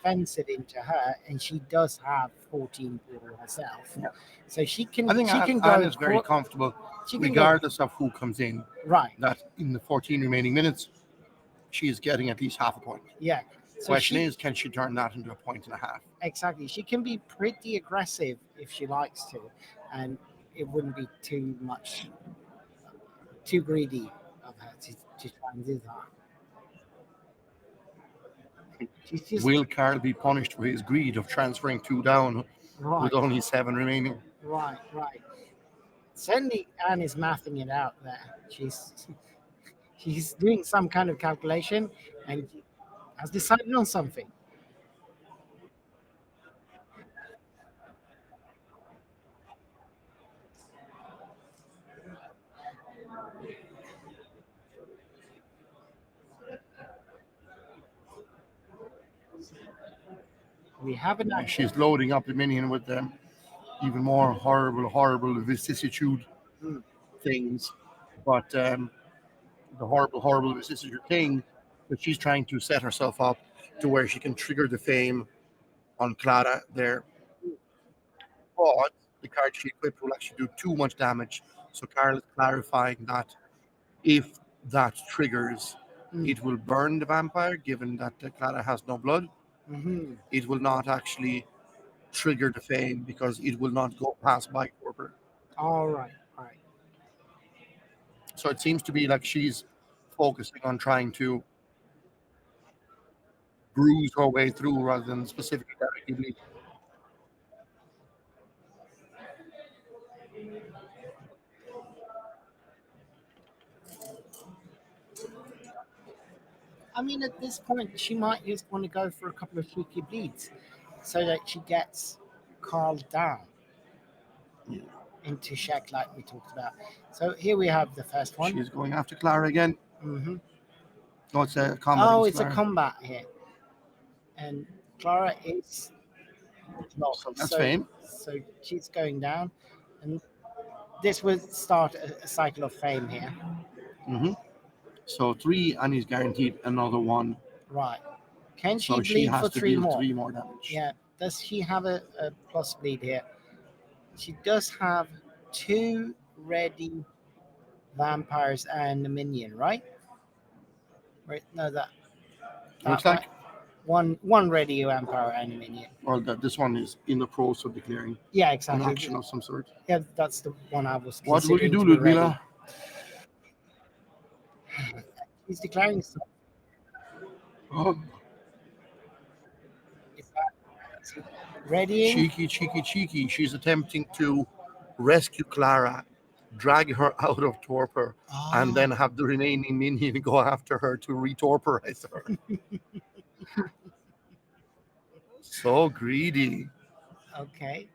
offensive into her, and she does have 14 people herself, Yeah. so she can. I think she Anne, can Anne go. is very comfortable, She can go regardless of who comes in, right. that in the 14 remaining minutes, she is getting at least half a point. Yeah. So Question she, is, can she turn that into a point and a half? exactly. She can be pretty aggressive if she likes to, and it wouldn't be too much, too greedy of her to try and do that. She's just Will Carl be punished for his greed of transferring 2 down right, with only 7 remaining? right. Certainly, Anne is mathing it out there. She's doing some kind of calculation and has decided on something. We have an And she's loading up the minion with them even more horrible vicissitude Hmm. things. But the horrible vicissitude thing that she's trying to set herself up to where she can trigger the fame on Clara there. But the card she equipped will actually do too much damage. So Carl is clarifying that if that triggers, Hmm. it will burn the vampire, given that Clara has no blood. Mhm. It will not actually trigger the fame because it will not go past by Corporate. All right. So it seems to be like she's focusing on trying to bruise her way through rather than specifically directly bleed. I mean, at this point, she might just want to go for a couple of cheeky bleeds so that she gets Carl down into check, like we talked about. So here we have the first one. She's going after Clara again. Hmm. No, it's a combat. Oh, against it's a Clara. combat here. And Clara is locked. So that's fame. So she's going down. And this would start a cycle of fame here. Hmm. So 3, and he's guaranteed another 1. Right. Can she So she bleed has for to 3 deal more? 3 more damage. Yeah. Does she have a plus bleed here? She does have 2 ready vampires and a minion, right? Right? No, that Looks one. like. One ready vampire and a minion. Well, this one is in the process of declaring Yeah, an exactly. action of some sort. Yeah, that's the one I was What will you considering do, to be ready. Ludmila? He's declaring. Oh, Is he readying? cheeky. She's attempting to rescue Clara, drag her out of torpor, and Oh, then have the remaining minion go after her to retorporize her. So greedy. okay.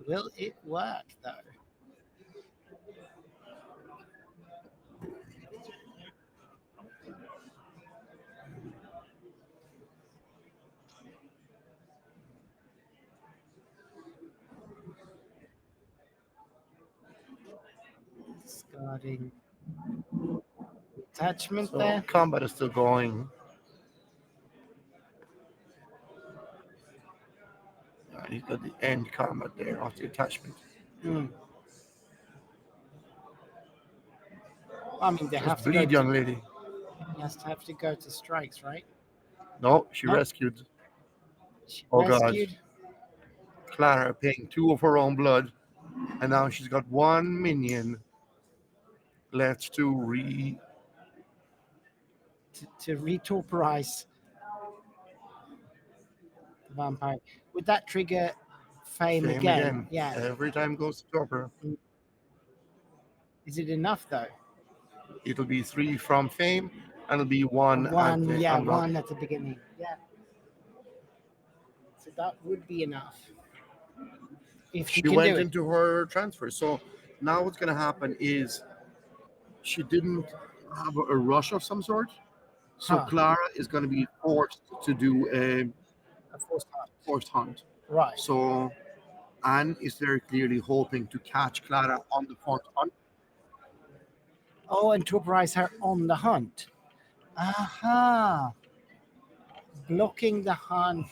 Will it work though? Discarding attachment So there. combat is still going. He's got the end combat there of the attachment. Hmm. I mean, they have Just to go bleed, to. young lady. He has to have to go to strikes, right? No, she No, rescued. she Oh God, rescued Clara paying two of her own blood, and now she's got one minion left to to retorporize the vampire. Would that trigger fame fame again? again. Yeah. Every time goes to torpor. Is it enough though? It'll be three from fame, and it'll be one at One, the yeah, unlock. one at the beginning. Yeah. So that would be enough if she She can do went it. into her transfer. So now what's going to happen is she didn't have a rush of some sort. So Huh? Clara is going to be forced to do a A forced hunt. forced hunt. Right. So Anne is very clearly hoping to catch Clara on the forced hunt. Oh, and torporize her on the hunt. Aha! Blocking the hunt.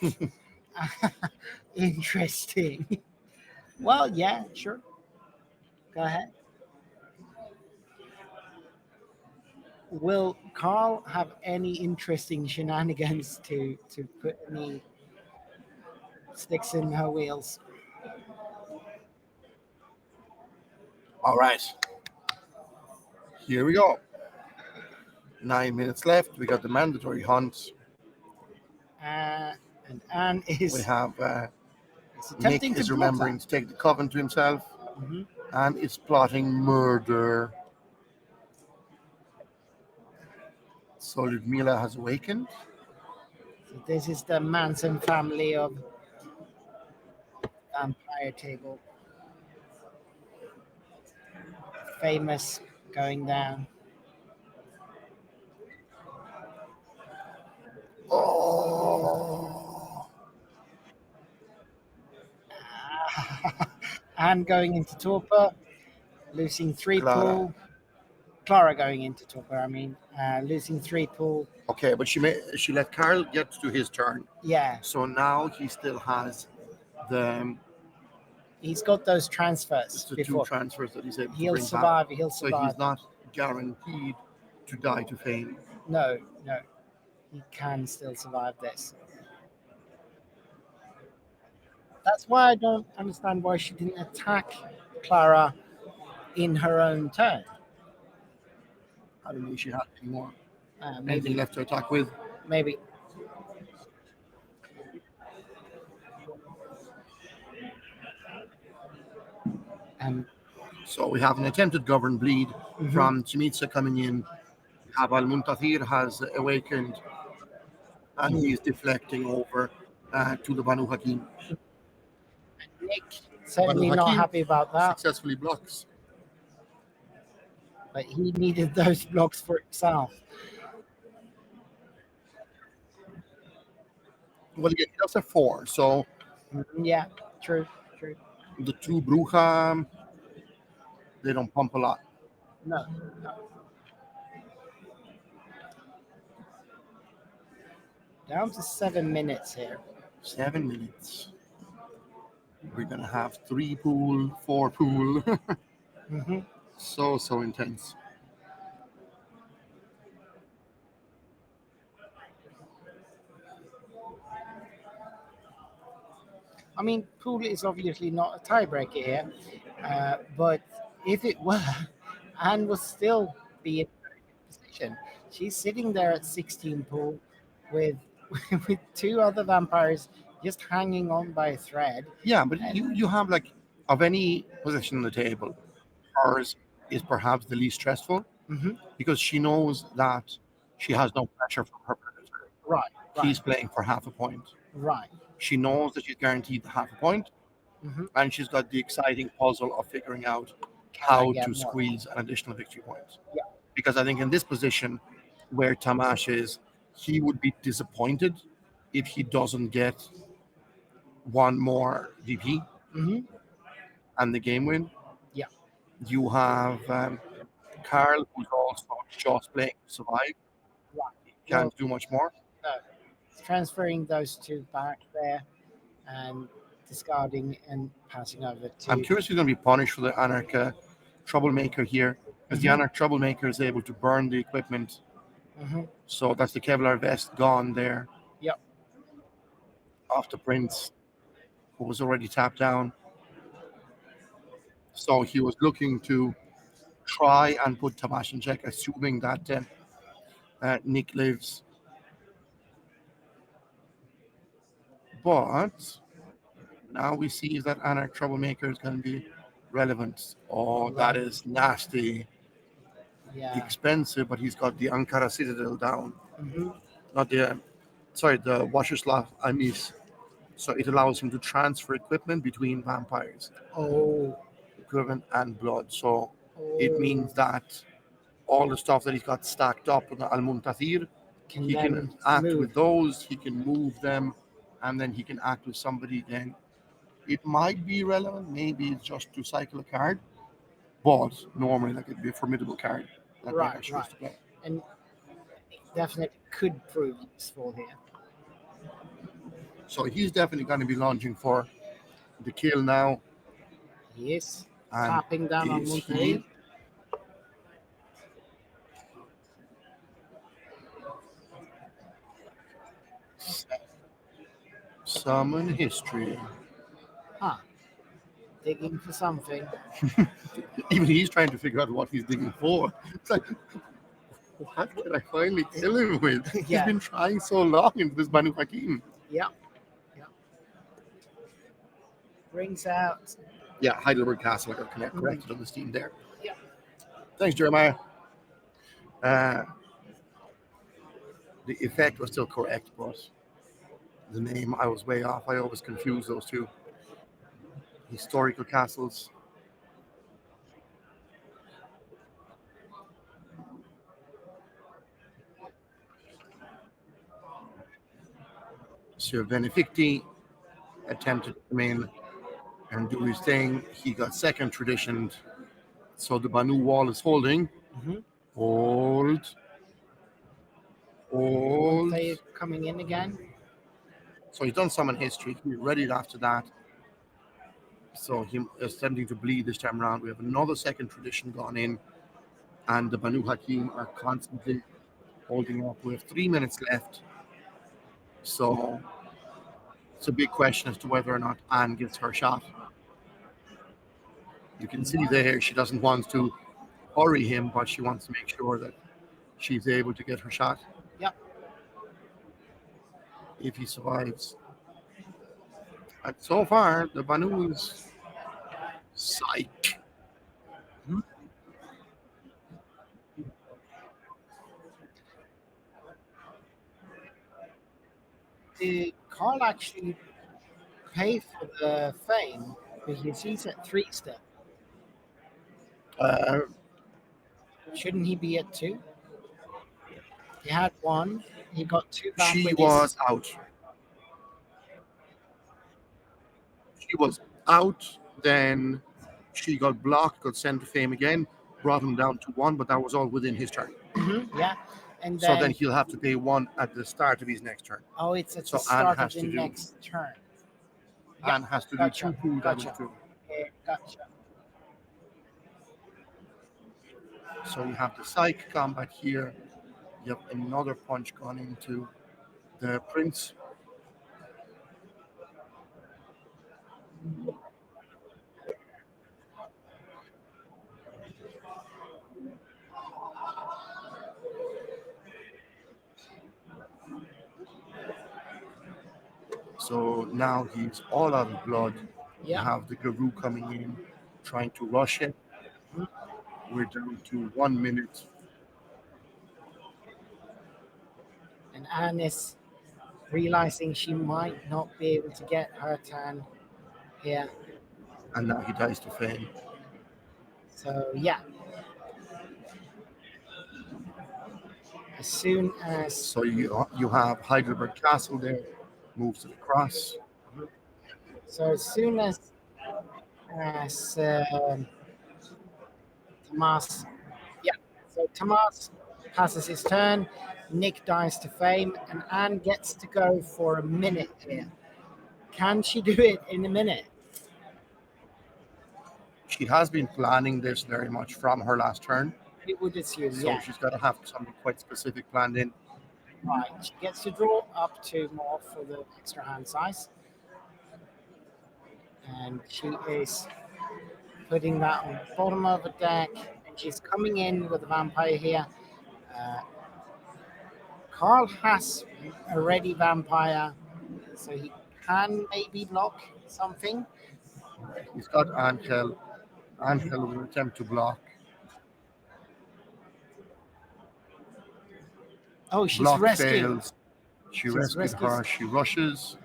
Interesting. Well, yeah, sure. Go ahead. Will Carl have any interesting shenanigans to put any sticks in her wheels? All right, here we go. 9 minutes left. We got the mandatory hunt. And Anne We is have Nick attempting to is block remembering that. to take the coven to himself Mhm. and is plotting murder. So Ludmila has awakened. So this is the Manson family of vampire table. Famous going down. Oh, Anne going into torpor, losing three Clara. pool. Clara going into torpor, I mean, losing three pool. Okay, but she let Carl get to his turn. Yeah, So now he still has the he's got those transfers the two before. transfers that he's able to He'll bring back. survive. He'll So survive. he's not guaranteed to die to fame. No, no, he can still survive this. That's why I don't understand why she didn't attack Clara in her own turn. I don't know if she had any more anything Maybe, left to attack with. maybe. Um, So we have an attempted govern bleed mhm. from Chimitsa coming in. Have Al Muntathir has awakened and he's deflecting over to the Banu Hakim. Nick Banu certainly not Hakim happy about that, successfully blocks. but he needed those blocks for himself. Well, again, he does have four. So Yeah, true, true. the two Bruja, they don't pump a lot. No, no. Down to 7 minutes here. 7 minutes. We're going to have three pool, four pool. Hmm. So intense. I mean, pool is obviously not a tiebreaker here, but if it were, Anne would still be in a very good position. She's sitting there at 16 pool with with two other vampires just hanging on by a thread. Yeah, but And you have like of any position on the table, hers is perhaps the least stressful mhm, because she knows that she has no pressure from her predator. right, right, He's playing for half a point. right. She knows that she's guaranteed the half a point, Hmm. and she's got the exciting puzzle of figuring out Can I how get to more? squeeze an additional victory point. Yeah. Because I think in this position where Tamash is, he would be disappointed if he doesn't get one more VP Hmm. and the game win. Yeah. You have Carl, who's also just playing to survive. Right. He Well, can't do much more. no. Transferring those two back there and discarding and passing over I'm to. curious who's going to be punished for the Anarch Troublemaker here, because the Hmm. Anarch Troublemaker is able to burn the equipment. Hmm. So that's the Kevlar vest gone there Yep. off the Prince, who was already tapped down. So he was looking to try and put Tamash in check, assuming that Nick lives. But now we see that Anarch Troublemaker is going to be relevant. Oh, that Right. is nasty, Yeah. expensive, but he's got the Ankara Citadel down. Hmm. Not the, sorry, the Washerslav Amis. So it allows him to transfer equipment between vampires, Oh. equipment and blood. So it Oh. means that all the stuff that he's got stacked up in the Al Muntathir, Can he can then act move. with those, he can move them, and then he can act with somebody. Then it might be relevant, maybe it's just to cycle a card, but normally like it'd be a formidable card that Right. Vegas chose Right. to play. And definitely could prove useful here. So he's definitely going to be launching for the kill now. He is And tapping down on is he Monterrey. summon history? Huh. Digging for something. Even he's trying to figure out what he's digging for. It's like, what can I finally kill him with? He's Yeah. been trying so long into this Banu Hakim. Yeah. Yeah. Brings out. Yeah, Heidelberg Castle, I got Mm, corrected on the Steam there. yeah. Thanks, Jeremiah. Uh, the effect was still correct, but the name I was way off. I always confuse those two. Historical castles. Sir Beneficti attempted to come in and do his thing. He got second traditioned. So the Banu wall is holding. Hmm. Hold. Hold. Monte coming in again. So he's done summon history. He read it after that. So he is attempting to bleed this time around. We have another second tradition gone in, and the Banu Hakim are constantly holding up. We have 3 minutes left. So it's a big question as to whether or not Anne gets her shot. You can see there she doesn't want to hurry him, but she wants to make sure that she's able to get her shot Yep. if he survives. And so far, the Banu's psych. Did Carl actually pay for the fame? Because he's at 3 still. Uh, Shouldn't he be at 2? He had 1. He got 2 back she with was his. out. She was out. Then she got blocked, got sent to fame again, brought him down to 1, but that was all within his turn. Mhm, yeah. And So then then, he'll have to pay 1 at the start of his next turn. oh, it's at the So Anne start of has the to do next turn. Yeah. Anne has to do Gotcha. 2 damage Gotcha. to him. Gotcha. So you have the psych combat here. You have another punch gone into the prince. So now he's all out of blood. You Yeah. have the guru coming in, trying to rush him. Mhm. We're down to 1 minute, And Anne is realizing she might not be able to get her turn here. and now he dies to fame. So yeah, as soon as So you have Heidelberg Castle there, moves to the cross. so as soon as Tomas, yeah, so Tomas passes his turn, Nick dies to fame, and Anne gets to go for a minute here. Can she do it in a minute? She has been planning this very much from her last turn, It would assume, so yeah. she's got to have something quite specific planned in. Right. She gets to draw up two more for the extra hand size. And she is putting that on the bottom of the deck. And she's coming in with the vampire here. Uh, Carl has a ready vampire, so he can maybe block something. He's got Angel. Angel will attempt to block. Oh, she's Block rescuing. fails. She She's rescued her. rescues. She rushes.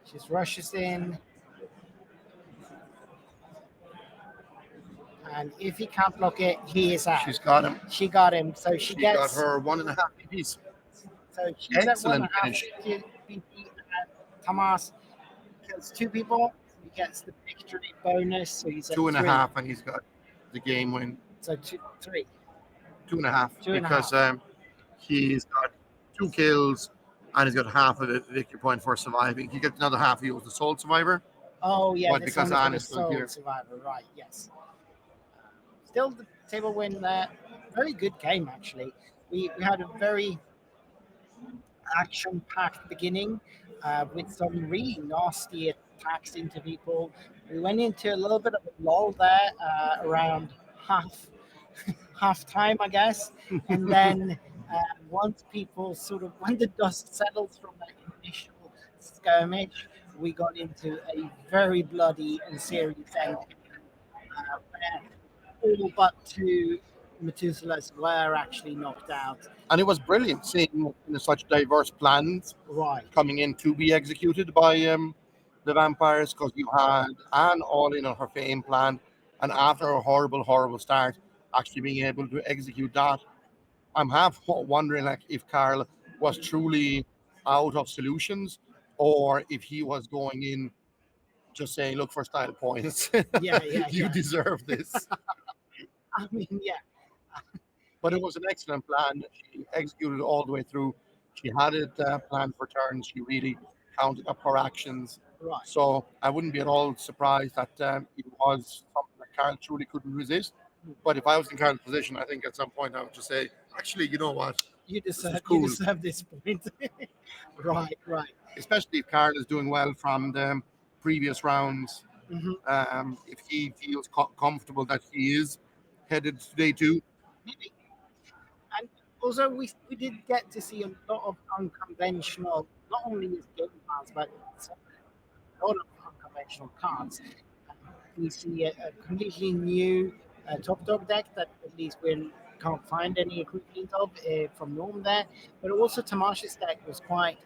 She's rushes in. And if he can't block it, he is out. She's got him. She got him. So she She got gets. her 1.5 BPs. So she's at one and Excellent a half finish. BP, and Tomas kills two people. He gets the victory bonus, so he's at Two and a three. half, and he's got the game win. So three. 2.5 Two and a because he's got 2 kills and he's got half of the victory point for surviving. He gets another half. He was the sole survivor, Oh yeah, but this because only for Anne the is still sole here, survivor, right? Yes. Still the table win there. Very good game actually. We had a very action-packed beginning with some really nasty attacks into people. We went into a little bit of a lull there around half time, I guess, and then once people sort of when the dust settles from that initial skirmish, we got into a very bloody and serious ending where all but two Methuselahs were actually knocked out. and it was brilliant seeing such diverse plans Right. coming in to be executed by the vampires because you had Anne all in on her fame plan, and after a horrible start, actually being able to execute that. I'm half wondering like if Carl was truly out of solutions or if he was going in just saying, look for style points. Yeah, You yeah. deserve this. I mean, yeah, But it was an excellent plan. She executed all the way through. She had it planned for turns. She really counted up her actions. right. So I wouldn't be at all surprised that it was something that Carl truly couldn't resist. But if I was in Carl's position, I think at some point I would just say, actually, you know what? You deserve you cool. deserve this point. Right. Especially if Carl is doing well from the previous rounds. Hmm. If he feels comfortable that he is headed to day two. Maybe. And also, we did get to see a lot of unconventional, not only his game plans, but a lot of unconventional cards. We see a completely new top dog deck that at least we can't find any equivalent of from Norm there. But also Tamash's deck was quite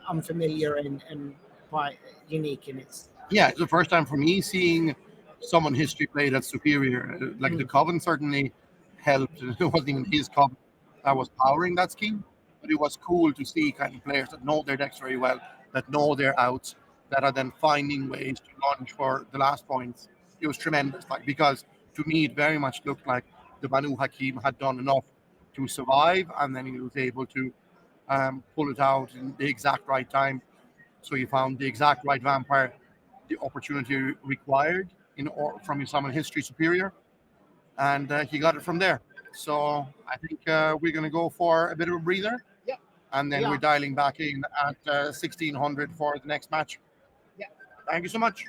unfamiliar and quite unique in its. Yeah, it's the first time for me seeing someone history play that superior. Like the Coven certainly helped. It wasn't even his Coven that was powering that scheme, but it was cool to see kind of players that know their decks very well, that know their outs, that are then finding ways to launch for the last points. It was tremendous, like because to me it very much looked like the Banu Hakim had done enough to survive, and then he was able to pull it out in the exact right time. So he found the exact right vampire, the opportunity required from someone history superior, and he got it from there. So I think we're going to go for a bit of a breather. Yeah. And then Yeah. we're dialing back in at 1600 for the next match. Yeah. Thank you so much.